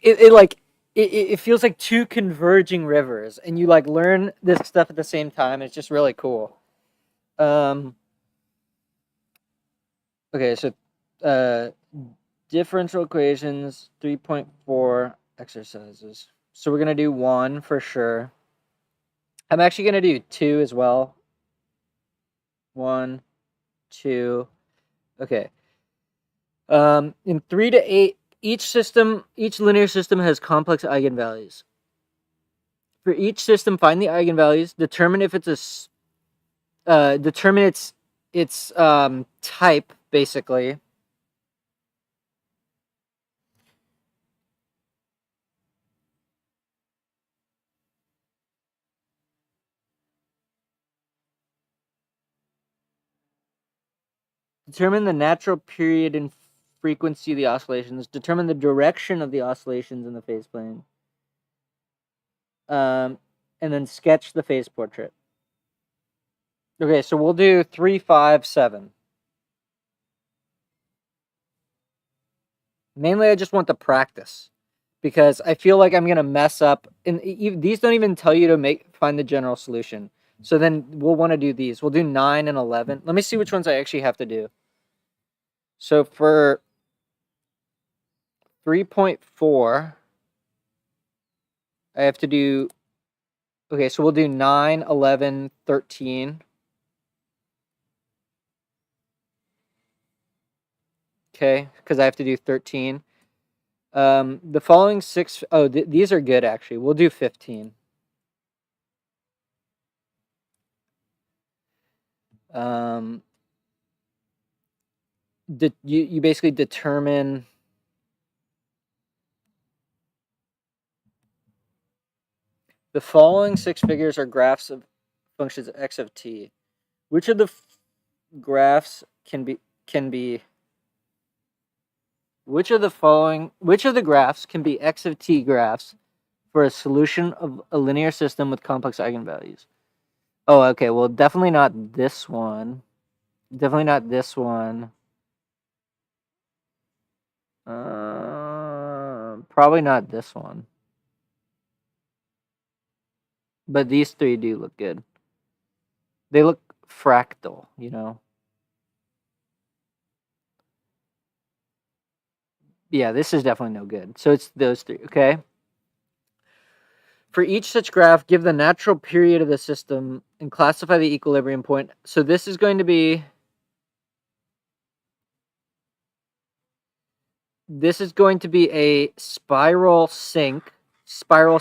it feels like two converging rivers, and you like learn this stuff at the same time. It's just really cool. Okay, so differential equations 3.4 exercises. So we're gonna do 1 for sure. I'm actually gonna do 2 as well. 1, 2. Okay. In 3 to 8, each linear system has complex eigenvalues. For each system, find the eigenvalues, determine if it's determine its type, basically. Determine the natural period and frequency of the oscillations. Determine the direction of the oscillations in the phase plane. And then sketch the phase portrait. Okay, so we'll do 3, 5, 7. Mainly, I just want the practice, because I feel like I'm gonna mess up. And these don't even tell you to find the general solution. So then we'll want to do these. We'll do 9 and 11. Let me see which ones I actually have to do. So for 3.4, I have to do. Okay, so we'll do 9, 11, 13. Okay, because I have to do 13. The following 6. Oh, these are good actually. We'll do 15. You basically determine the following 6 figures are graphs of functions x of t. Which of the graphs can be which of the graphs can be x of t graphs for a solution of a linear system with complex eigenvalues? Oh, okay. Well, definitely not this one. Definitely not this one. Probably not this one. But these 3 do look good. They look fractal, you know? Yeah, this is definitely no good. So it's those 3, okay? For each such graph, give the natural period of the system and classify the equilibrium point. So this is going to be a spiral sink, spiral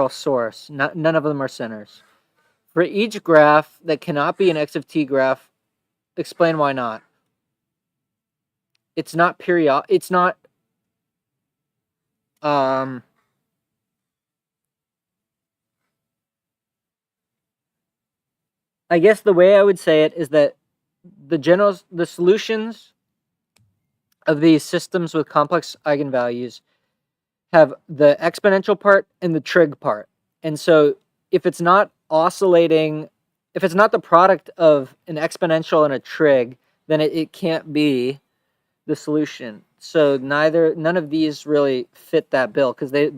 source. None of them are centers. For each graph that cannot be an x of t graph, explain why not. It's not period. It's not. I guess the way I would say it is that the solutions of these systems with complex eigenvalues have the exponential part and the trig part. And so if it's not oscillating, if it's not the product of an exponential and a trig, then it can't be the solution. So none of these really fit that bill, because they're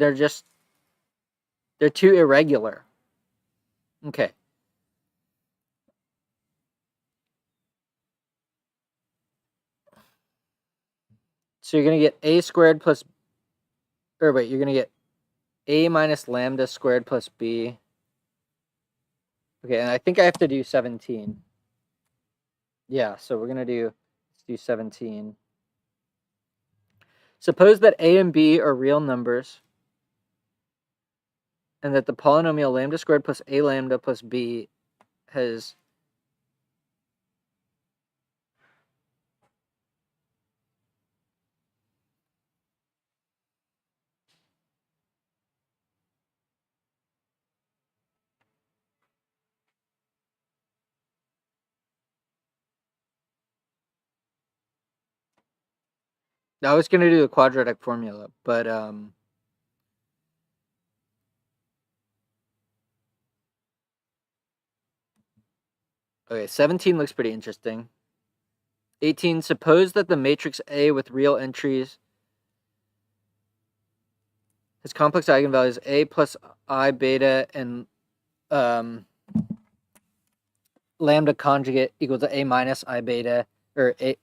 too irregular. Okay. So you're gonna get a squared plus, or wait, you're gonna get a minus lambda squared plus b. Okay, and I think I have to do 17. Yeah, so let's do 17. Suppose that a and b are real numbers, and that the polynomial lambda squared plus a lambda plus b has I was going to do the quadratic formula, but okay, 17 looks pretty interesting. 18, suppose that the matrix A with real entries has complex eigenvalues A plus I beta and lambda conjugate equal to A minus I beta, or A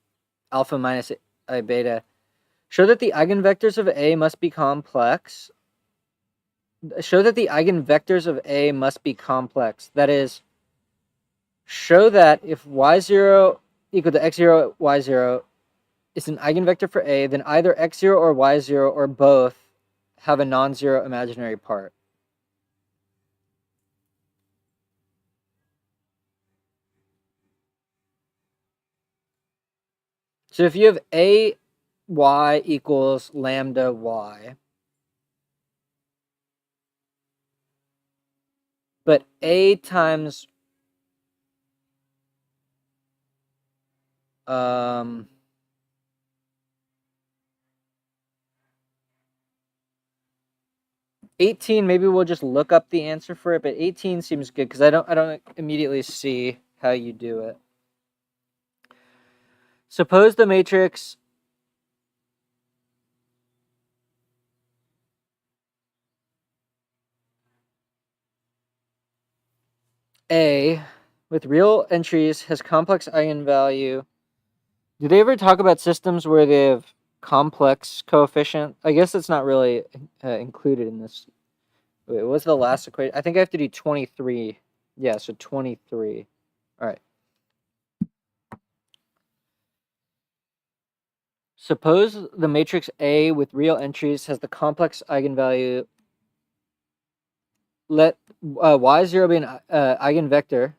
alpha minus I beta. Show that the eigenvectors of A must be complex. Show that the eigenvectors of A must be complex. That is, show that if y0 equal to x0, y0 is an eigenvector for A, then either x0 or y0 or both have a non-zero imaginary part. So if you have A y equals lambda y, but A times 18, maybe we'll just look up the answer for it, but 18 seems good because I don't immediately see how you do it. Suppose the matrix A with real entries has complex eigenvalue. Do they ever talk about systems where they have complex coefficient? I guess it's not really included in this. Wait, what's the last equation? I think I have to do 23. Yeah, so 23. All right. Suppose the matrix A with real entries has the complex eigenvalue. Let y0 be an eigenvector.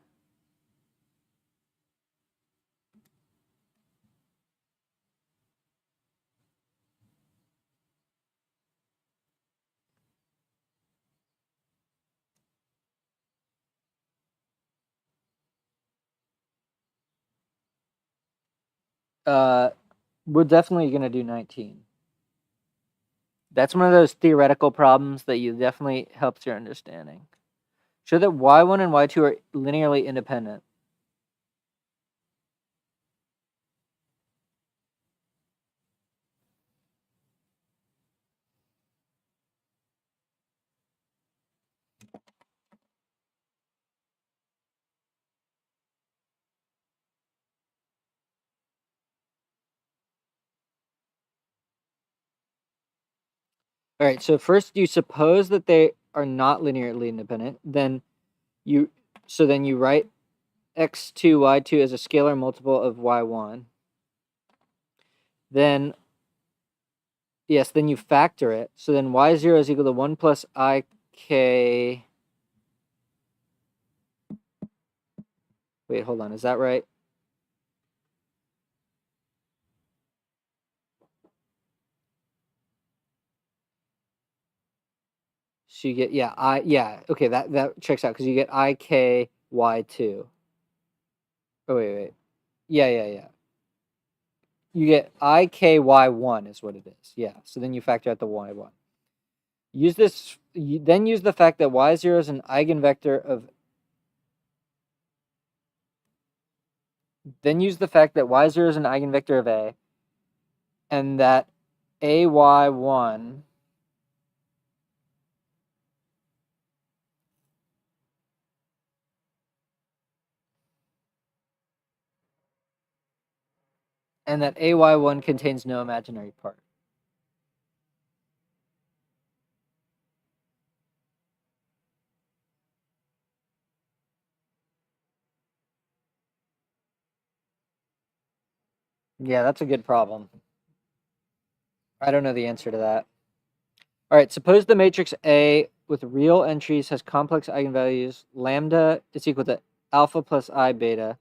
We're definitely going to do 19. That's one of those theoretical problems that you definitely helps your understanding. Show that y1 and y2 are linearly independent. All right, so first you suppose that they are not linearly independent. Then you write x2, y2 as a scalar multiple of y1. Then then you factor it. So then y0 is equal to 1 plus ik. Wait, hold on. Is that right? So you get, okay, that checks out because you get ik y2. Oh, wait. Yeah. You get IKY1 is what it is. Yeah. So then you factor out the Y1. Use this, then use the fact that Y0 is an eigenvector of, A, and that AY1 contains no imaginary part. Yeah, that's a good problem. I don't know the answer to that. All right, suppose the matrix A with real entries has complex eigenvalues. Lambda is equal to alpha plus I beta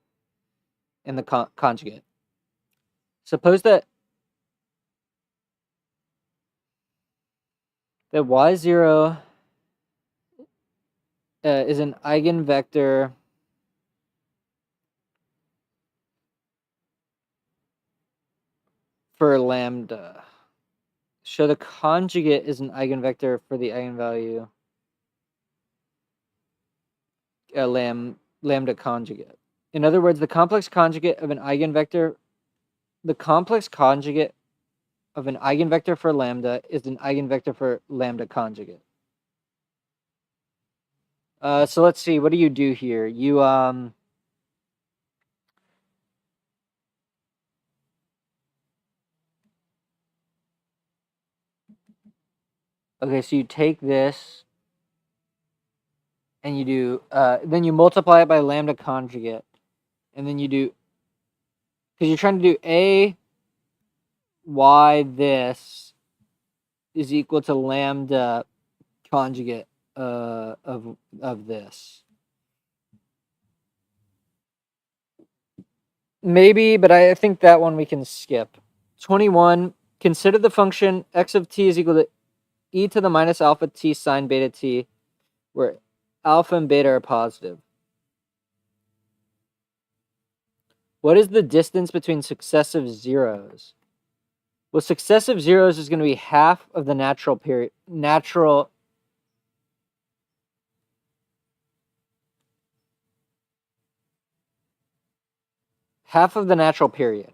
in the conjugate. Suppose that y0 is an eigenvector for lambda. Show the conjugate is an eigenvector for the eigenvalue lambda conjugate. In other words, the complex conjugate of an eigenvector for lambda is an eigenvector for lambda conjugate. So let's see, what do you do here? You okay, so you take this and you do then you multiply it by lambda conjugate, and then you do, because you're trying to do a y this is equal to lambda conjugate of this. Maybe, but I think that one we can skip. 21, consider the function x of t is equal to e to the minus alpha t sine beta t, where alpha and beta are positive. What is the distance between successive zeros? Well, successive zeros is going to be half of the natural period. Half of the natural period.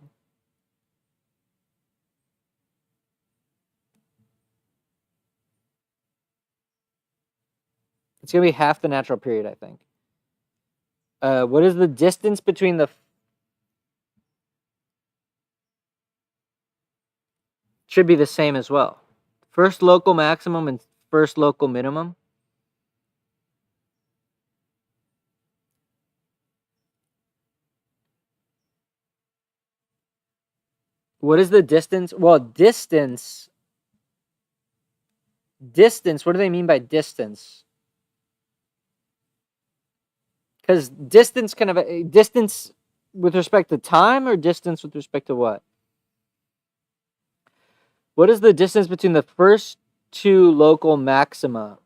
It's going to be half the natural period, I think. What is the distance between the... Should be the same as well. First local maximum and first local minimum. What is the distance? Well, distance, what do they mean by distance? Because distance kind of a distance with respect to time, or distance with respect to what? What is the distance between the first two local maxima?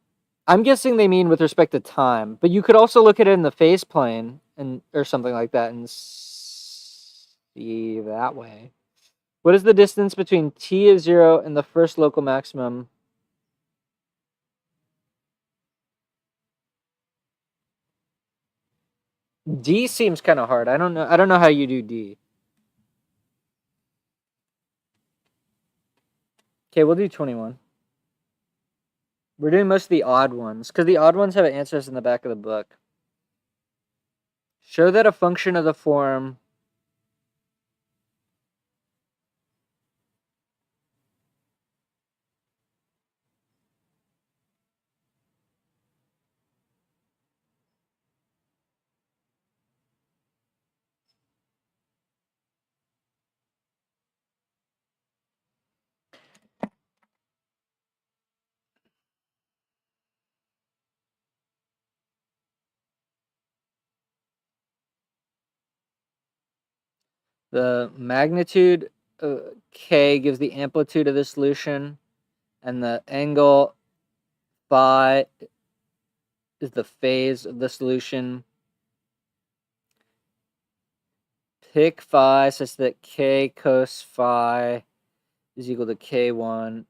I'm guessing they mean with respect to time, but you could also look at it in the phase plane or something like that and see that way. What is the distance between t of 0 and the first local maximum? D seems kind of hard. I don't know how you do D. Okay, we'll do 21. We're doing most of the odd ones, because the odd ones have answers in the back of the book. Show that a function of the form the magnitude k gives the amplitude of the solution, and the angle phi is the phase of the solution. Pick phi such that k cos phi is equal to k1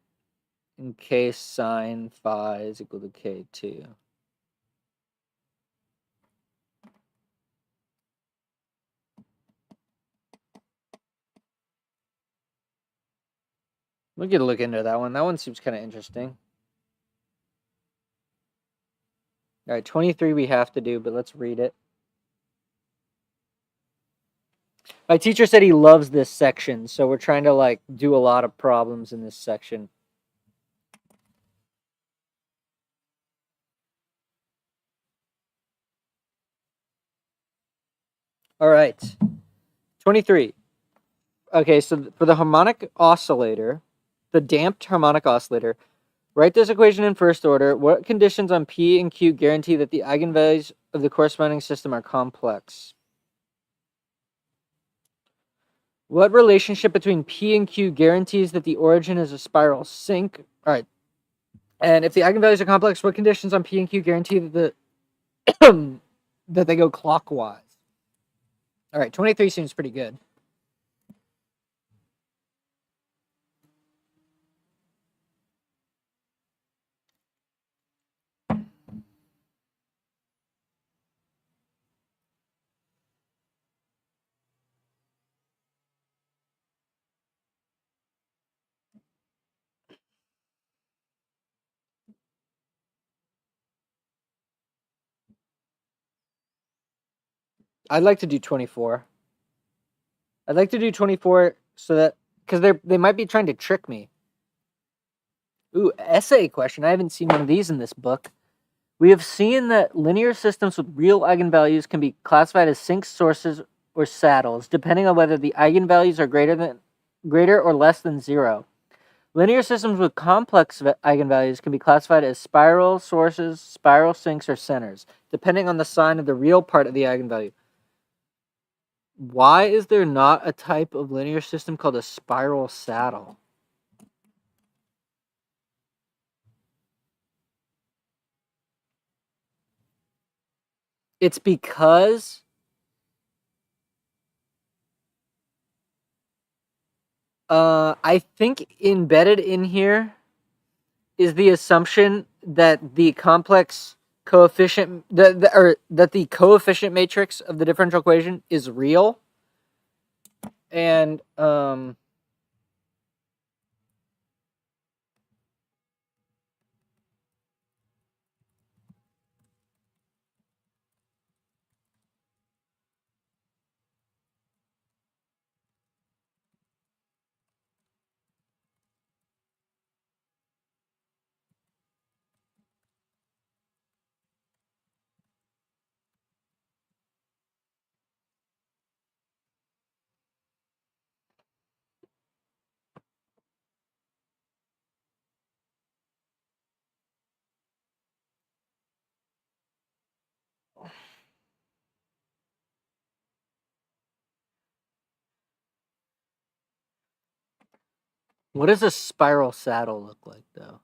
and k sine phi is equal to k2. We could look into that one. That one seems kind of interesting. All right, 23 we have to do, but let's read it. My teacher said he loves this section, so we're trying to do a lot of problems in this section. All right, 23. Okay, so for the harmonic oscillator, the damped harmonic oscillator, write this equation in first order. What conditions on P and Q guarantee that the eigenvalues of the corresponding system are complex? What relationship between P and Q guarantees that the origin is a spiral sink? All right. And if the eigenvalues are complex, what conditions on P and Q guarantee that that they go clockwise? All right, 23 seems pretty good. I'd like to do 24. I'd like to do 24 so that, because they might be trying to trick me. Ooh, essay question. I haven't seen one of these in this book. We have seen that linear systems with real eigenvalues can be classified as sinks, sources, or saddles, depending on whether the eigenvalues are greater or less than 0. Linear systems with complex eigenvalues can be classified as spiral sources, spiral sinks, or centers, depending on the sign of the real part of the eigenvalue. Why is there not a type of linear system called a spiral saddle? It's because I think embedded in here is the assumption that the complex coefficient or that the coefficient matrix of the differential equation is real, and what does a spiral saddle look like, though?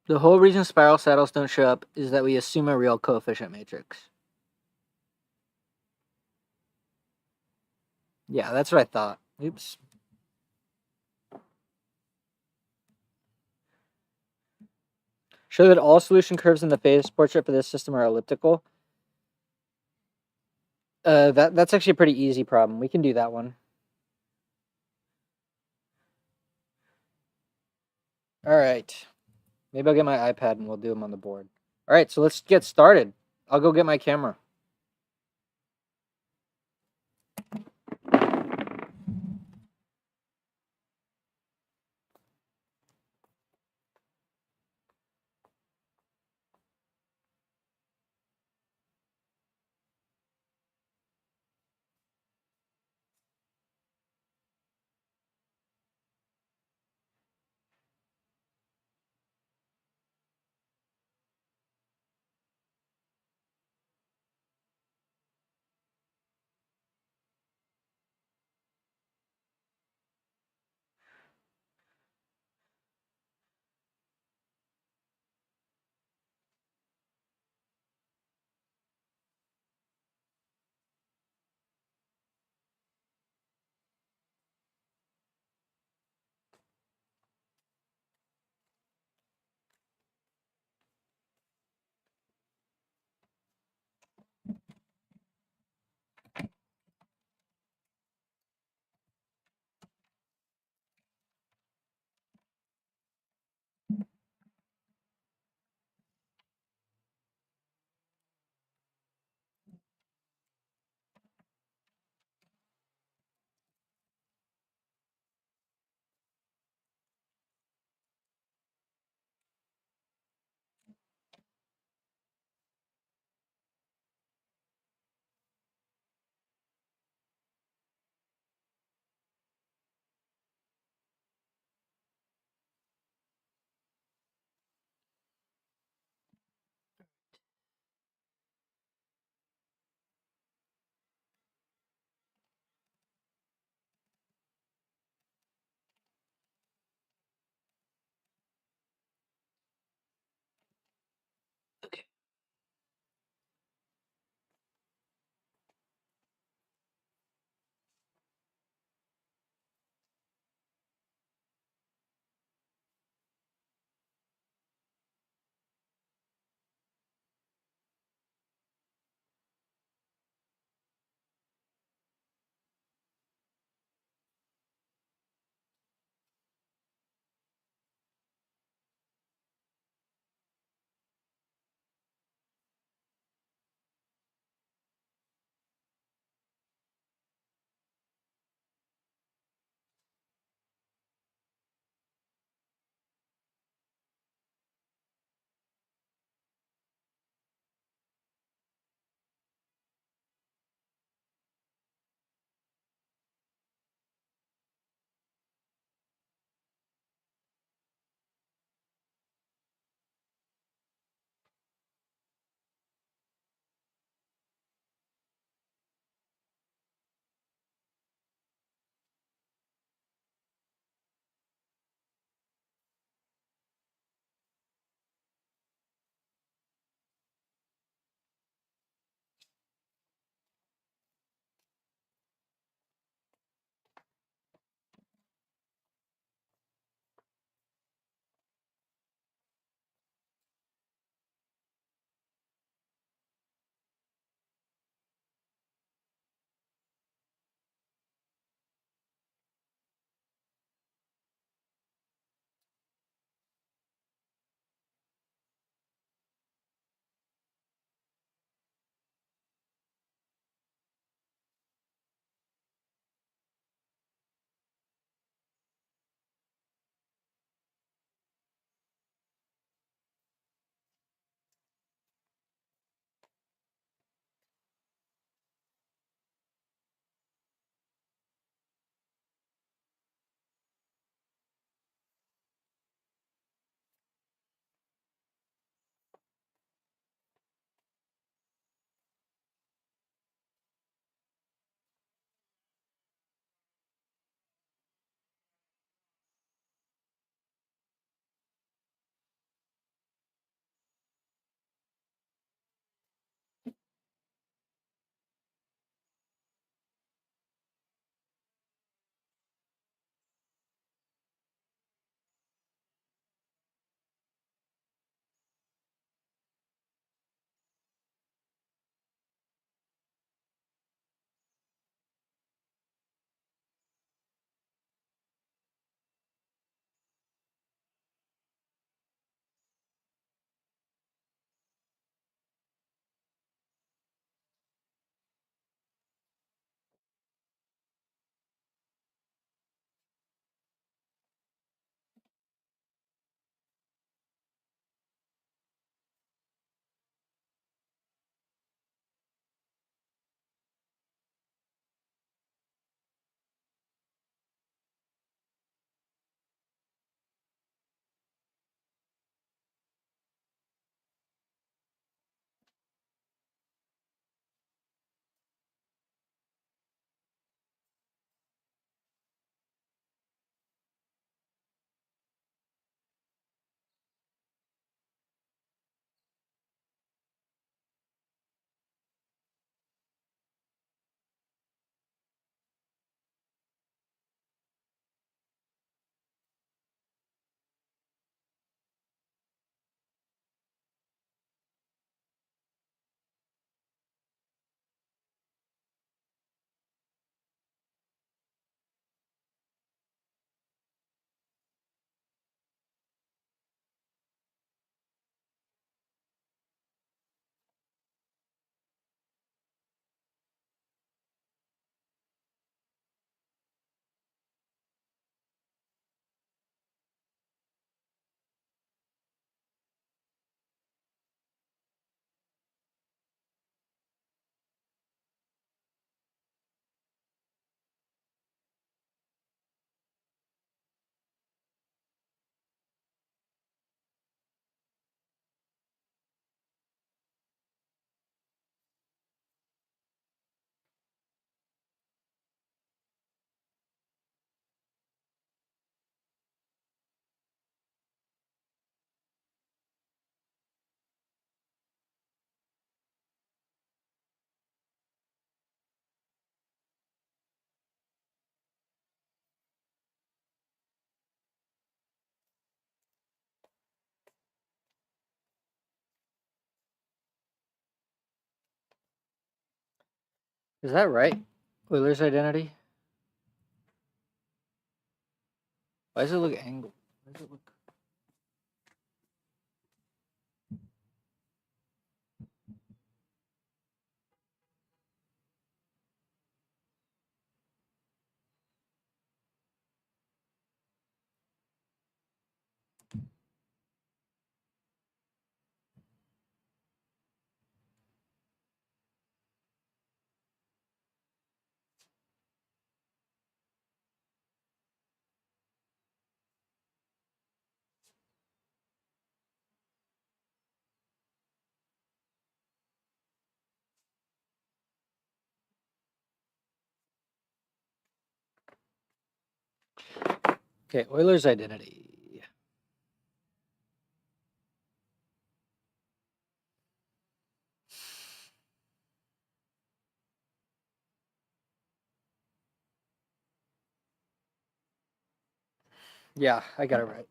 The whole reason spiral saddles don't show up is that we assume a real coefficient matrix. Yeah, that's what I thought. Oops. Show that all solution curves in the phase portrait for this system are elliptical. That's actually a pretty easy problem. We can do that one. All right. Maybe I'll get my iPad and we'll do them on the board. All right, so let's get started. I'll go get my camera. Is that right? Euler's identity? Why does it look angled? Why does it look... Okay, Euler's identity. Yeah, I got it right.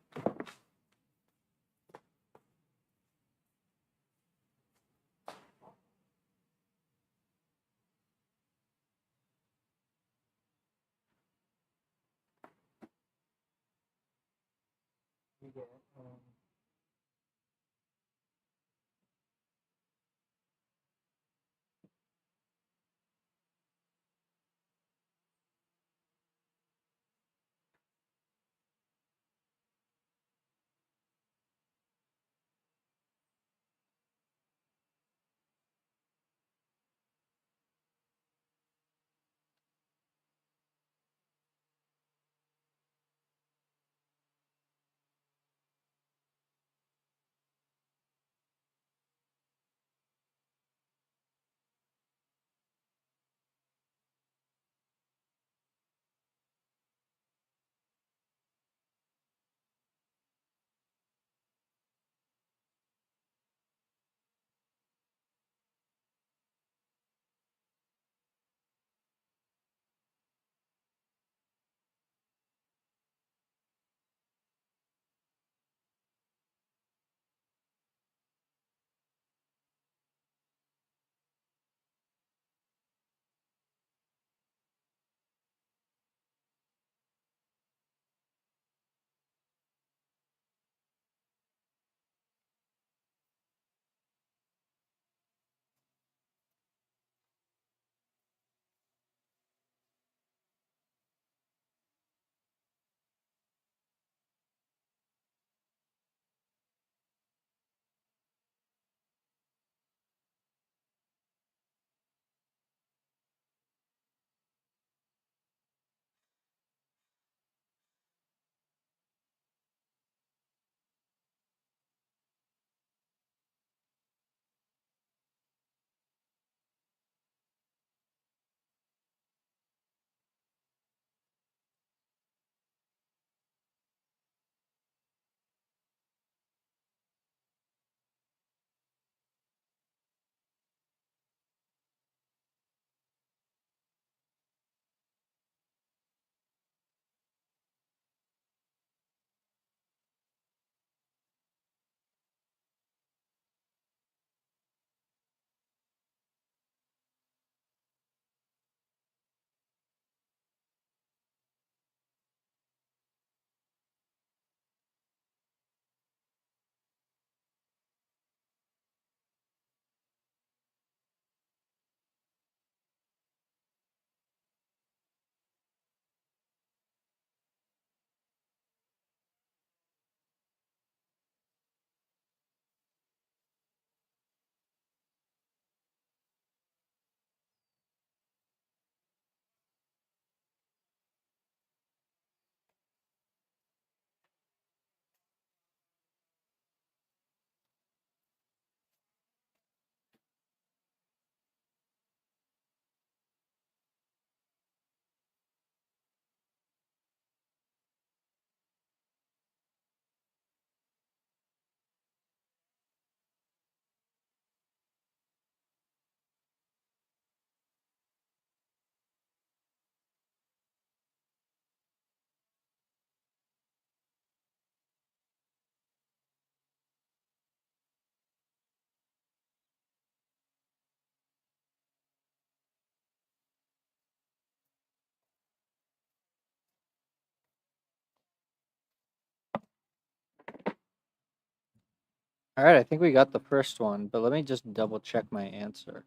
All right, I think we got the first one, but let me just double check my answer.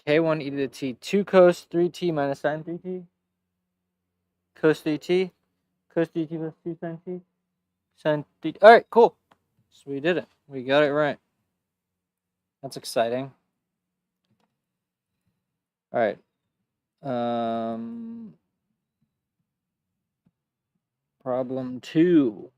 K1 e to the t, 2 cos 3t minus sine 3t, cos 3t, cos 3t plus 2 sine t, sine 3t. All right, cool. So we did it. We got it right. That's exciting. All right. Problem 2.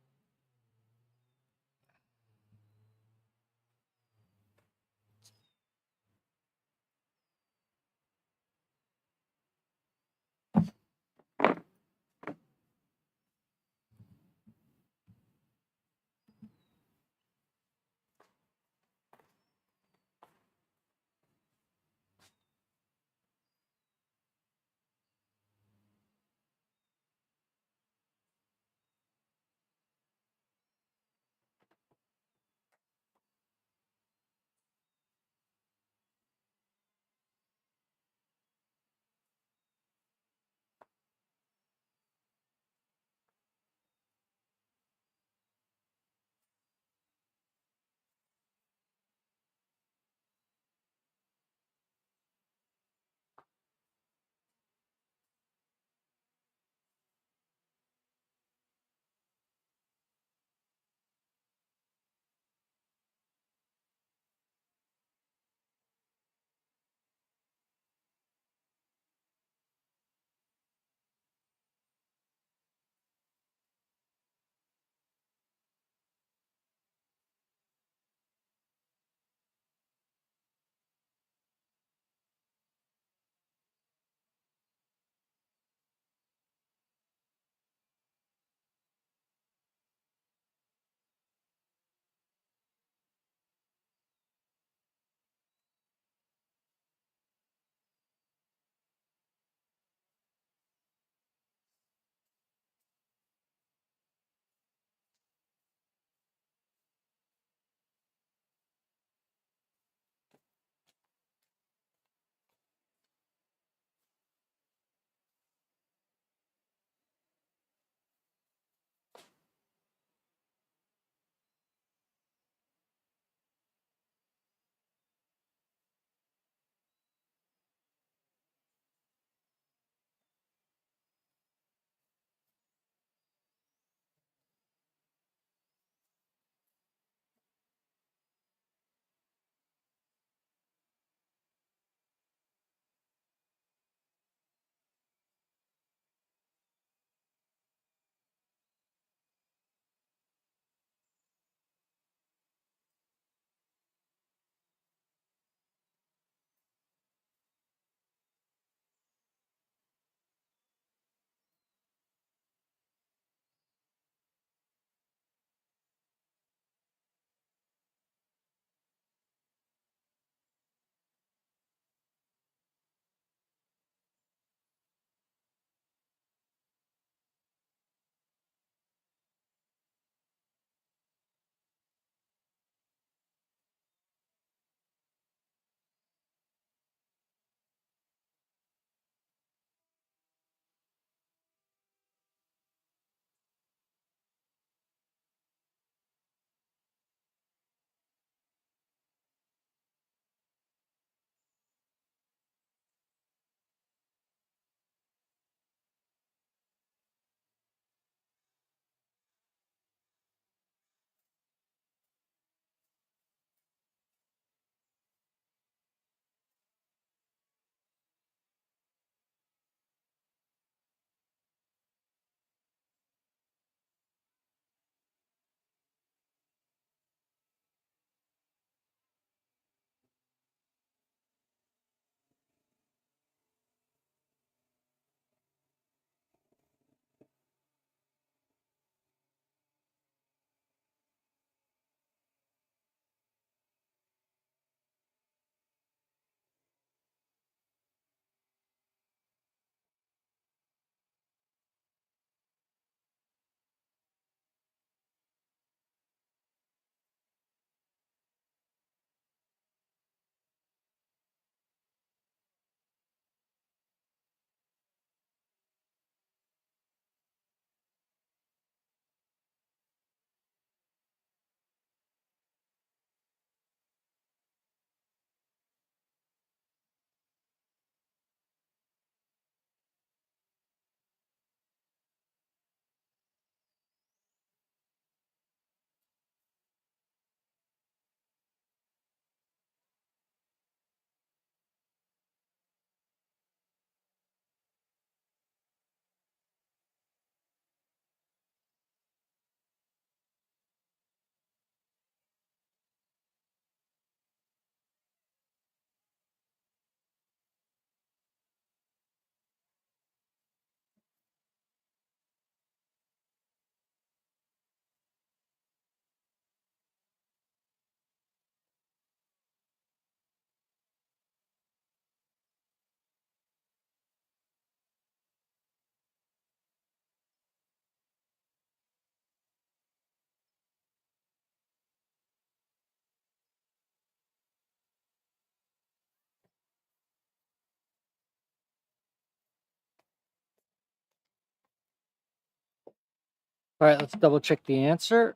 All right, let's double check the answer.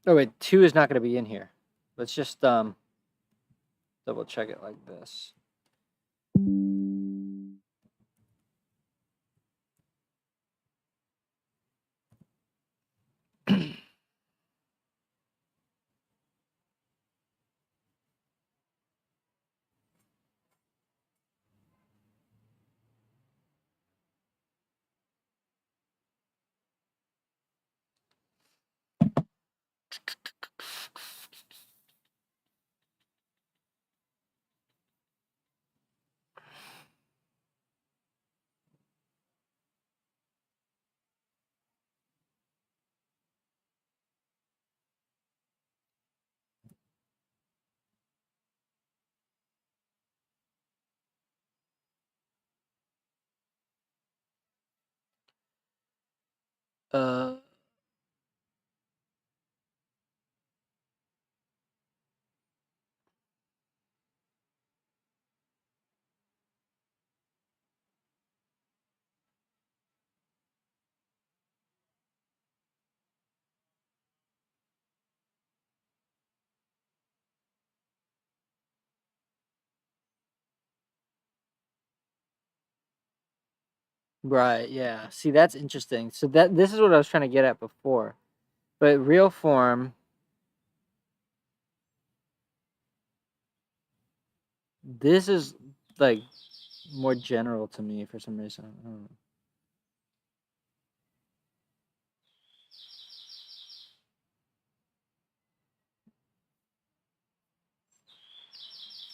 Oh wait, 2 is not going to be in here. Let's just double check it like this. Uh, right, yeah. See, that's interesting. So this is what I was trying to get at before. But real form, this is like more general to me for some reason. I don't know.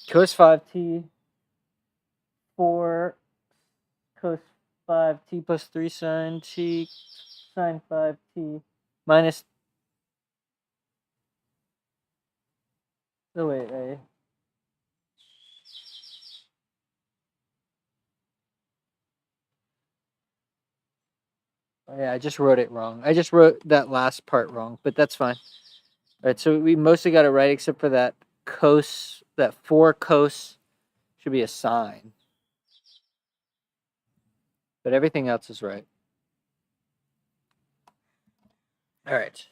Cos 5t 4 cos 5t plus 3 sine t sine 5t minus. Oh wait. Oh, yeah, I just wrote it wrong. I just wrote that last part wrong, but that's fine. All right, so we mostly got it right except for that cos, that 4 cos should be a sine. But everything else is right. All right.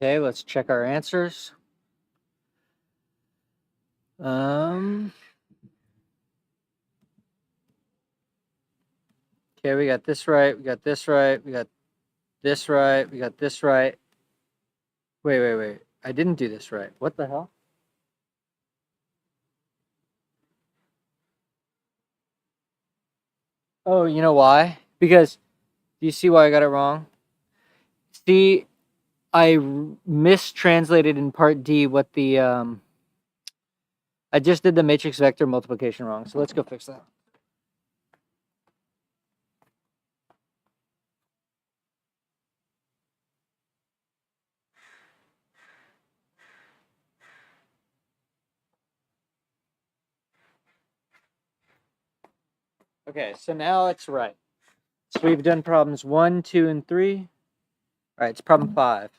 Okay, let's check our answers. Okay, we got this right, we got this right, we got this right, we got this right. Wait. I didn't do this right. What the hell? Oh, you know why? Because, do you see why I got it wrong? See, I mistranslated in part D what the, I just did the matrix vector multiplication wrong. So let's go fix that. Okay, so now it's right. So we've done problems 1, 2, and 3. All right, it's problem 5.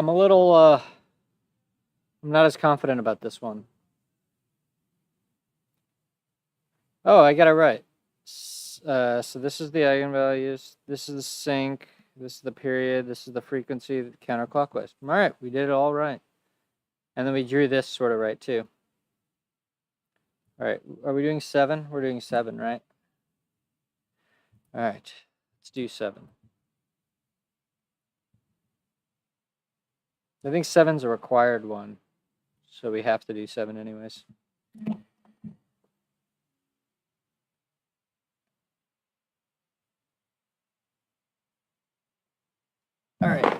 I'm a little, I'm not as confident about this one. Oh, I got it right. So this is the eigenvalues, this is the sink, this is the period, this is the frequency counterclockwise. All right, we did it all right. And then we drew this sort of right too. All right, are we doing 7? We're doing 7, right? All right, let's do 7. I think 7's a required one, so we have to do 7 anyways. All right.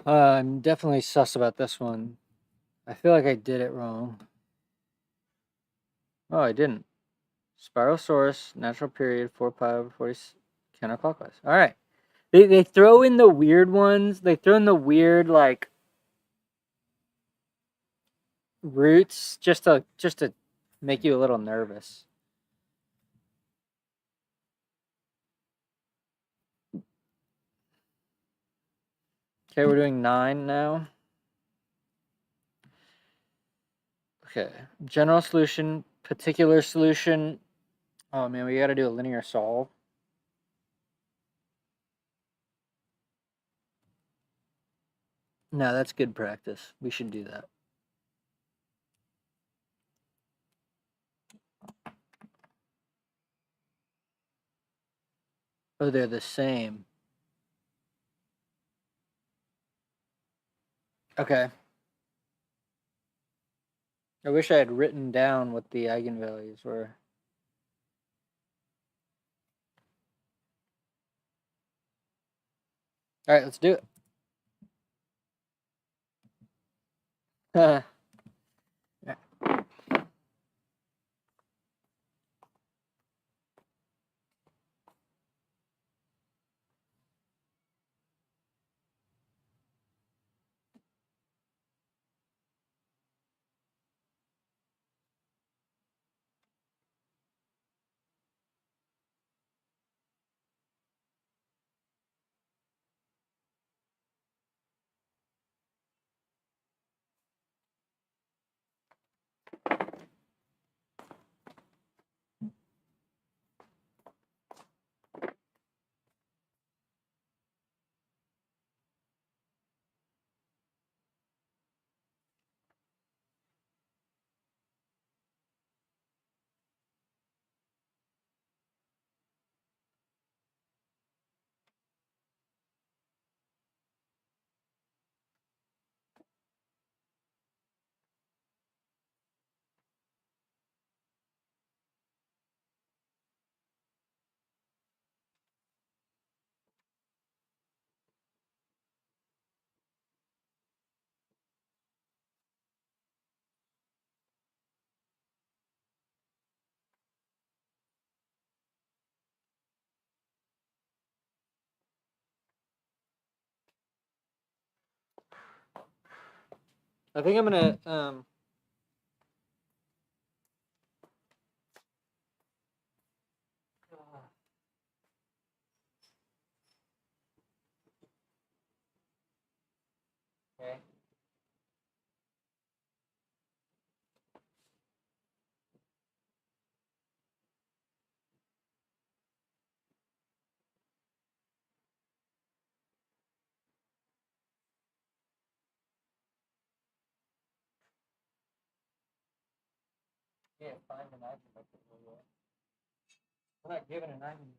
I'm definitely sus about this one. I feel like I did it wrong. Oh, I didn't. Spiral source, natural period, 4 pi over 40 counterclockwise. All right. They throw in the weird ones. They throw in the weird like roots just to make you a little nervous. Okay, we're doing 9 now. Okay, general solution, particular solution. Oh man, we got to do a linear solve. No, that's good practice. We should do that. Oh, they're the same. Okay. I wish I had written down what the eigenvalues were. All right, let's do it. Yeah, I think I'm gonna Okay. Yeah, find an eigenvector. We're not given an eigen.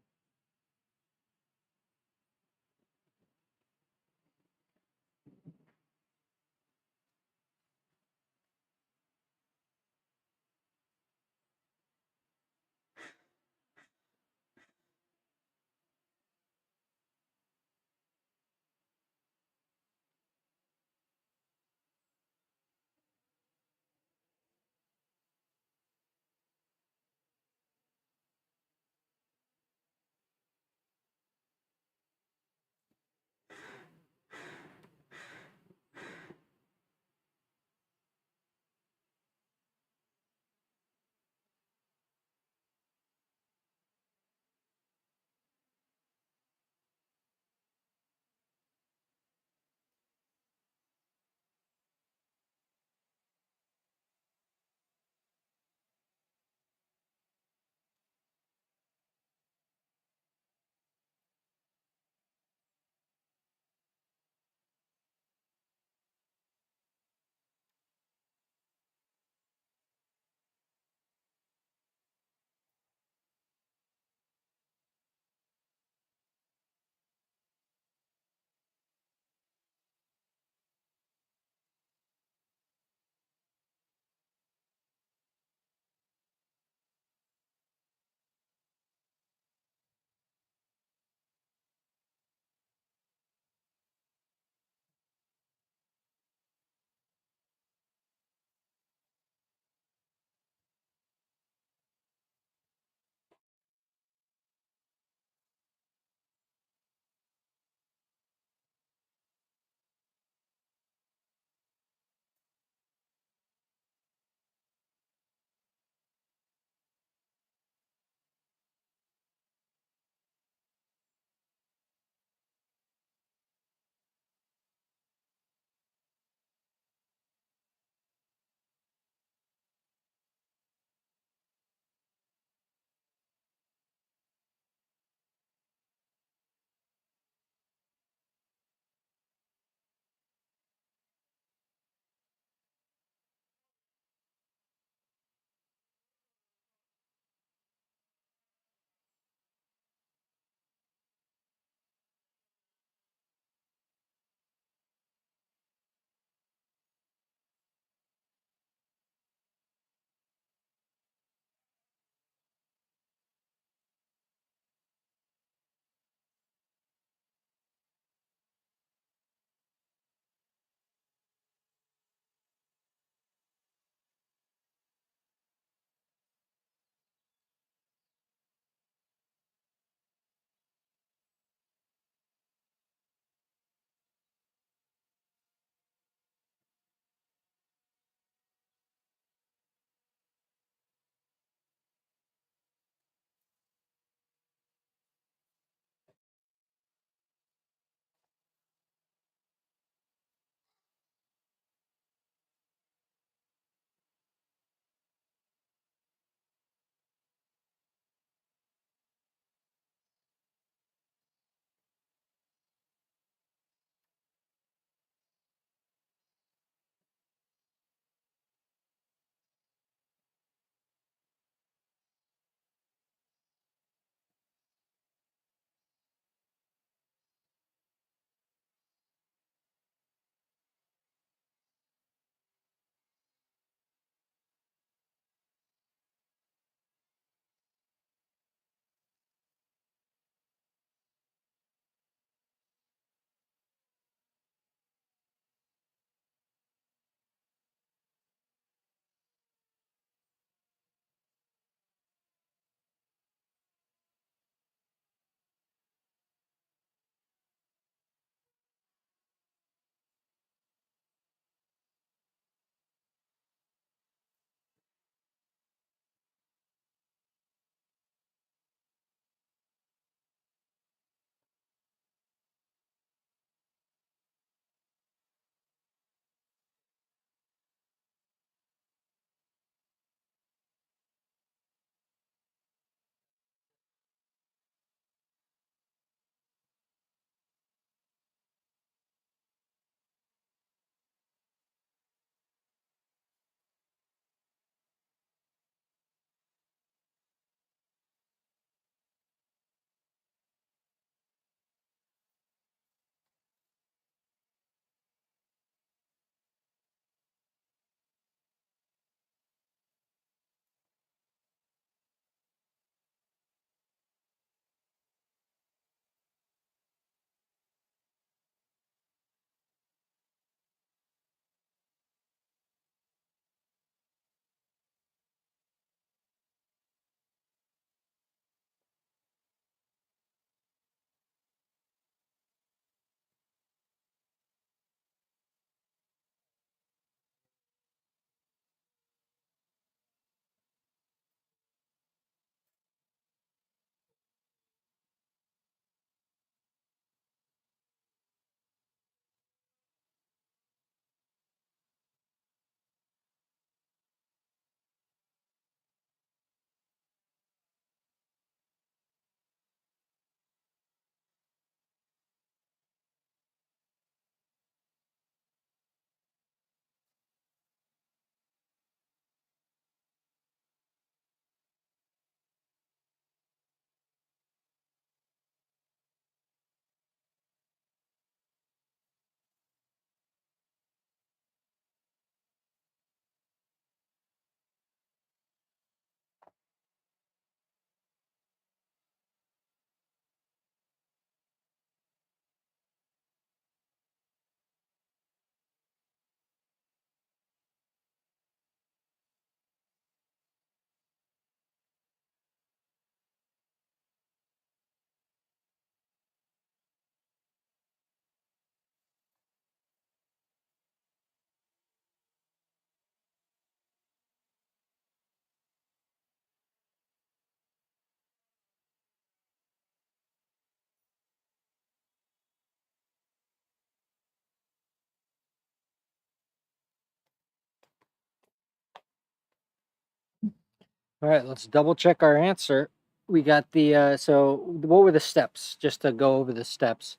All right, let's double check our answer. We got the, so what were the steps? Just to go over the steps.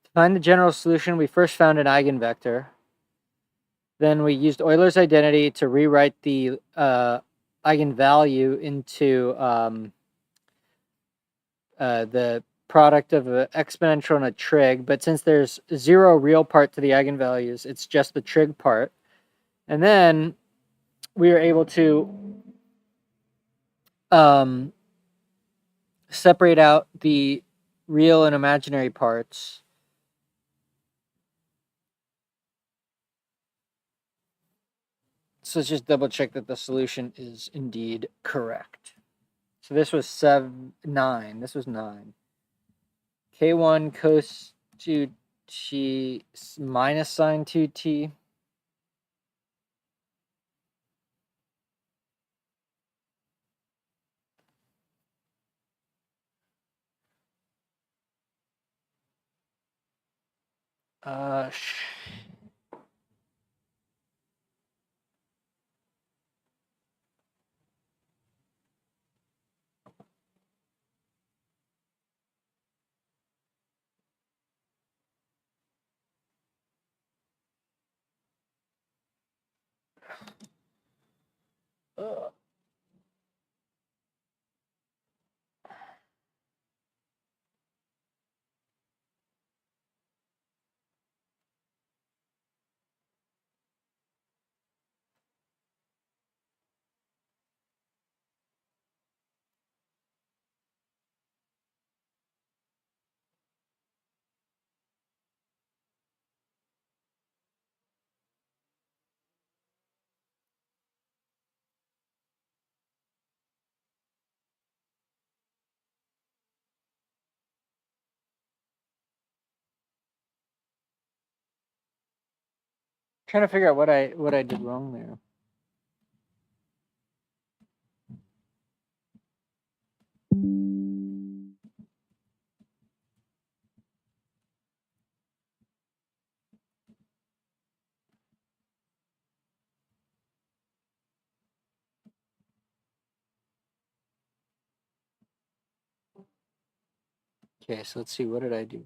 To find the general solution, we first found an eigenvector. Then we used Euler's identity to rewrite the eigenvalue into the product of an exponential and a trig. But since there's zero real part to the eigenvalues, it's just the trig part. And then we were able to separate out the real and imaginary parts. So let's just double check that the solution is indeed correct. So this was 9. This was 9. K1 cos 2t minus sine 2t. Uh, trying to figure out what I did wrong there. Okay, so let's see, what did I do?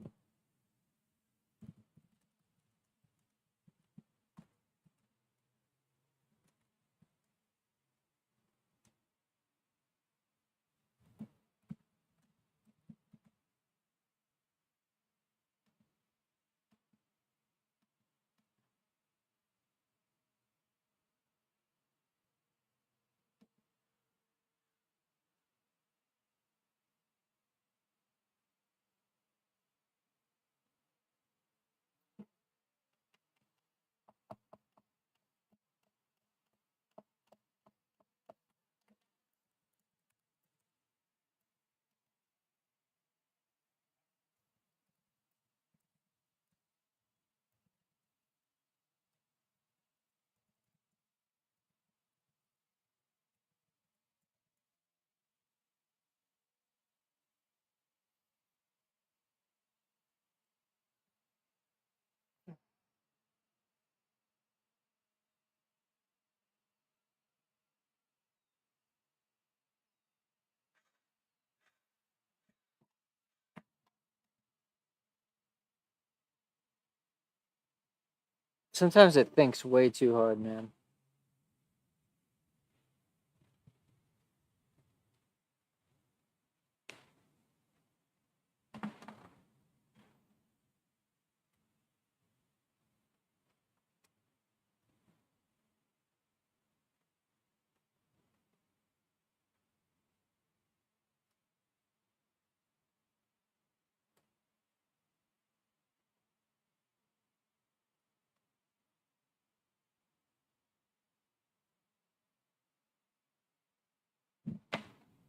Sometimes it thinks way too hard, man.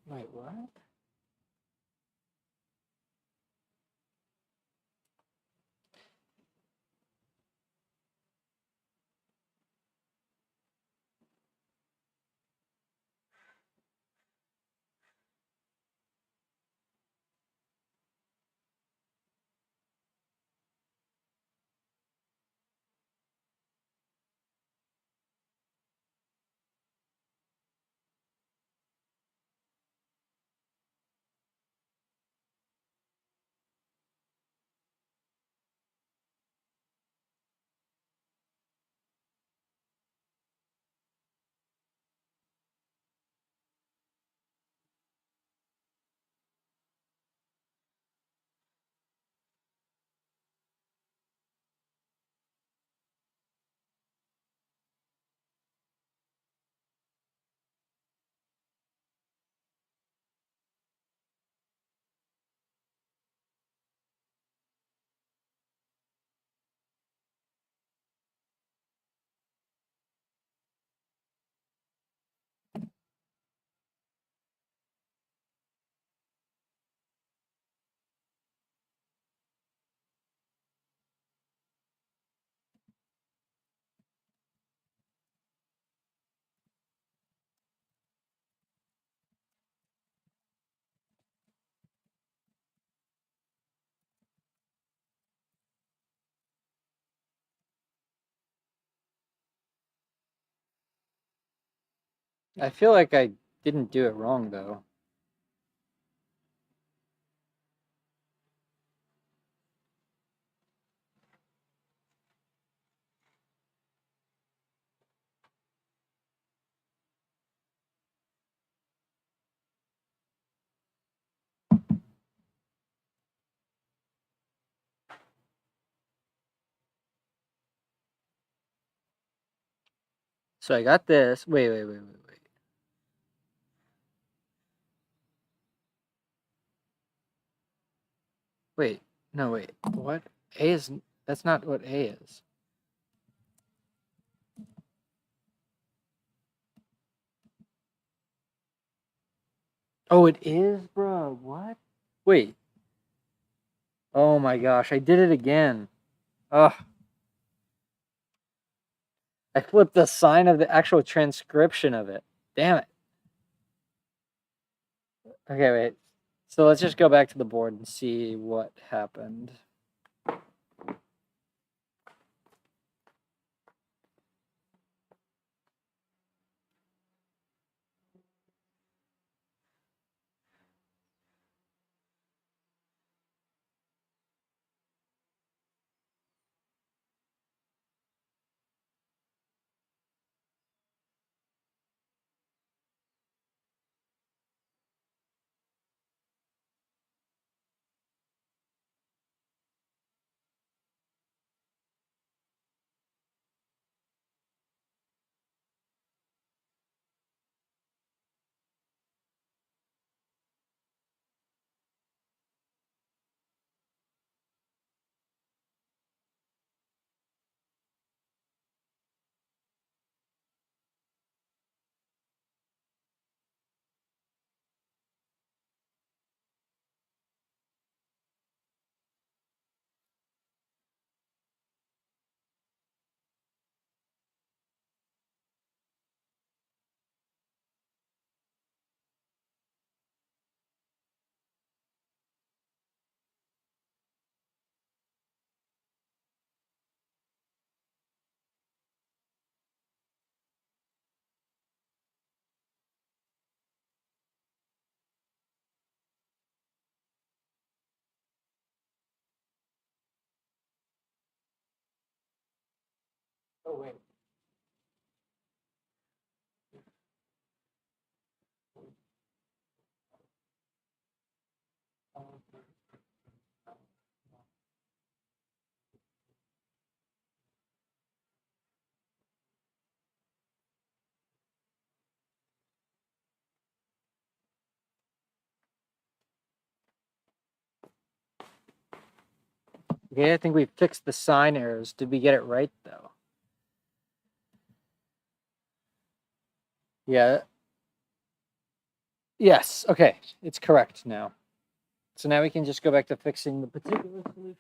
Wait, what? I feel like I didn't do it wrong, though. So I got this. Wait. Wait. No, wait. What? A is... That's not what A is. Oh, it is, bro. What? Wait. Oh my gosh, I did it again. Ugh. I flipped the sign of the actual transcription of it. Damn it. Okay, wait. So let's just go back to the board and see what happened. Oh, wait. Okay, I think we fixed the sign errors. Did we get it right, though? Yeah. Yes, okay. It's correct now. So now we can just go back to fixing the particular solution.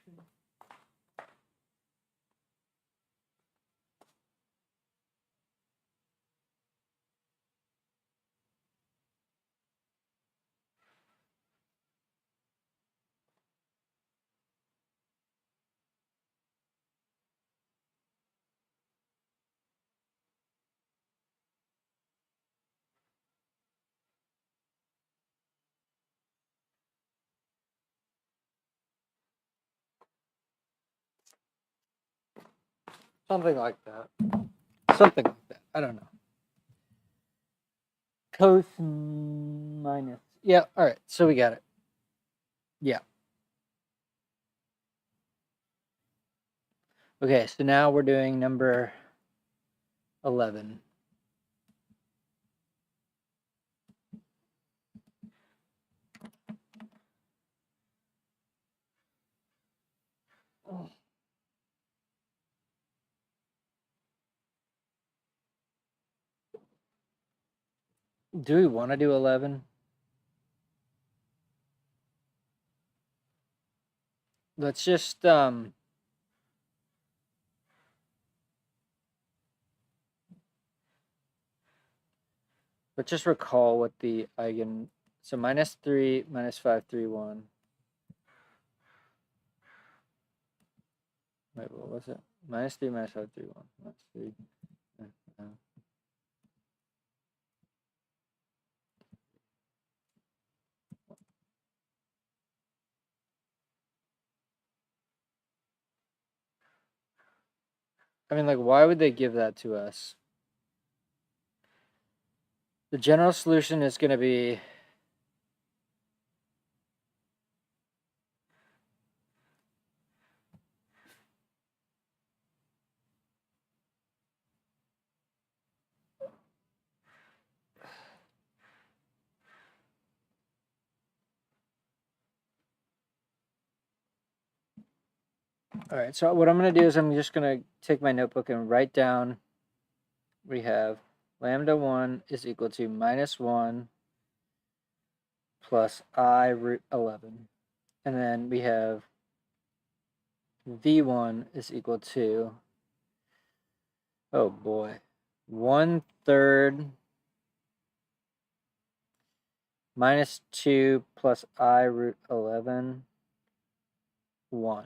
Something like that. Something like that. I don't know. Cosine minus. Yeah, all right. So we got it. Yeah. Okay, so now we're doing number 11. Do we want to do 11? Let's just let's just recall what the eigen, so -3 -5 3 1. Wait, what was it? -3 -5 3 1. -3. I mean, like, why would they give that to us? The general solution is going to be all right, so what I'm going to do is I'm just going to take my notebook and write down, we have lambda 1 is equal to minus 1 plus I root 11. And then we have V1 is equal to, oh boy, 1/3 minus 2 plus I root 11, 1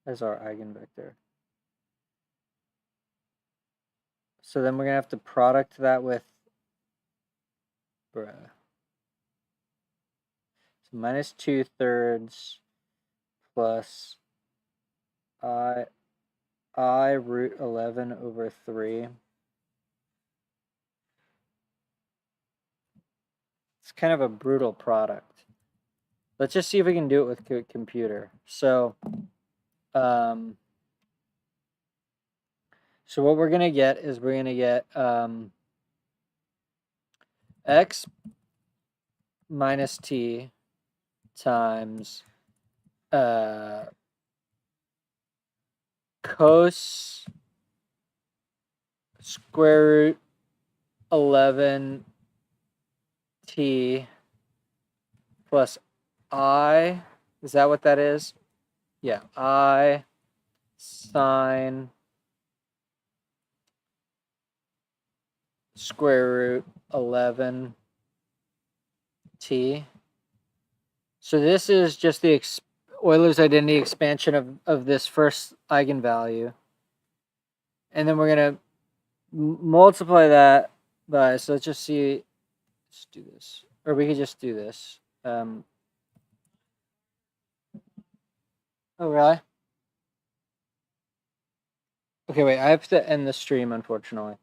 as our eigenvector. So then we're going to have to product that with, so minus 2/3 plus I root 11 over 3. It's kind of a brutal product. Let's just see if we can do it with a computer. So what we're going to get is we're going to get x minus t times cos square root 11 t plus I, is that what that is? Yeah, I sine square root 11 t. So this is just the Euler's identity expansion of this first eigenvalue. And then we're going to multiply that by, so let's just see, let's do this. Or we could just do this. Oh, really? Okay, wait, I have to end the stream, unfortunately.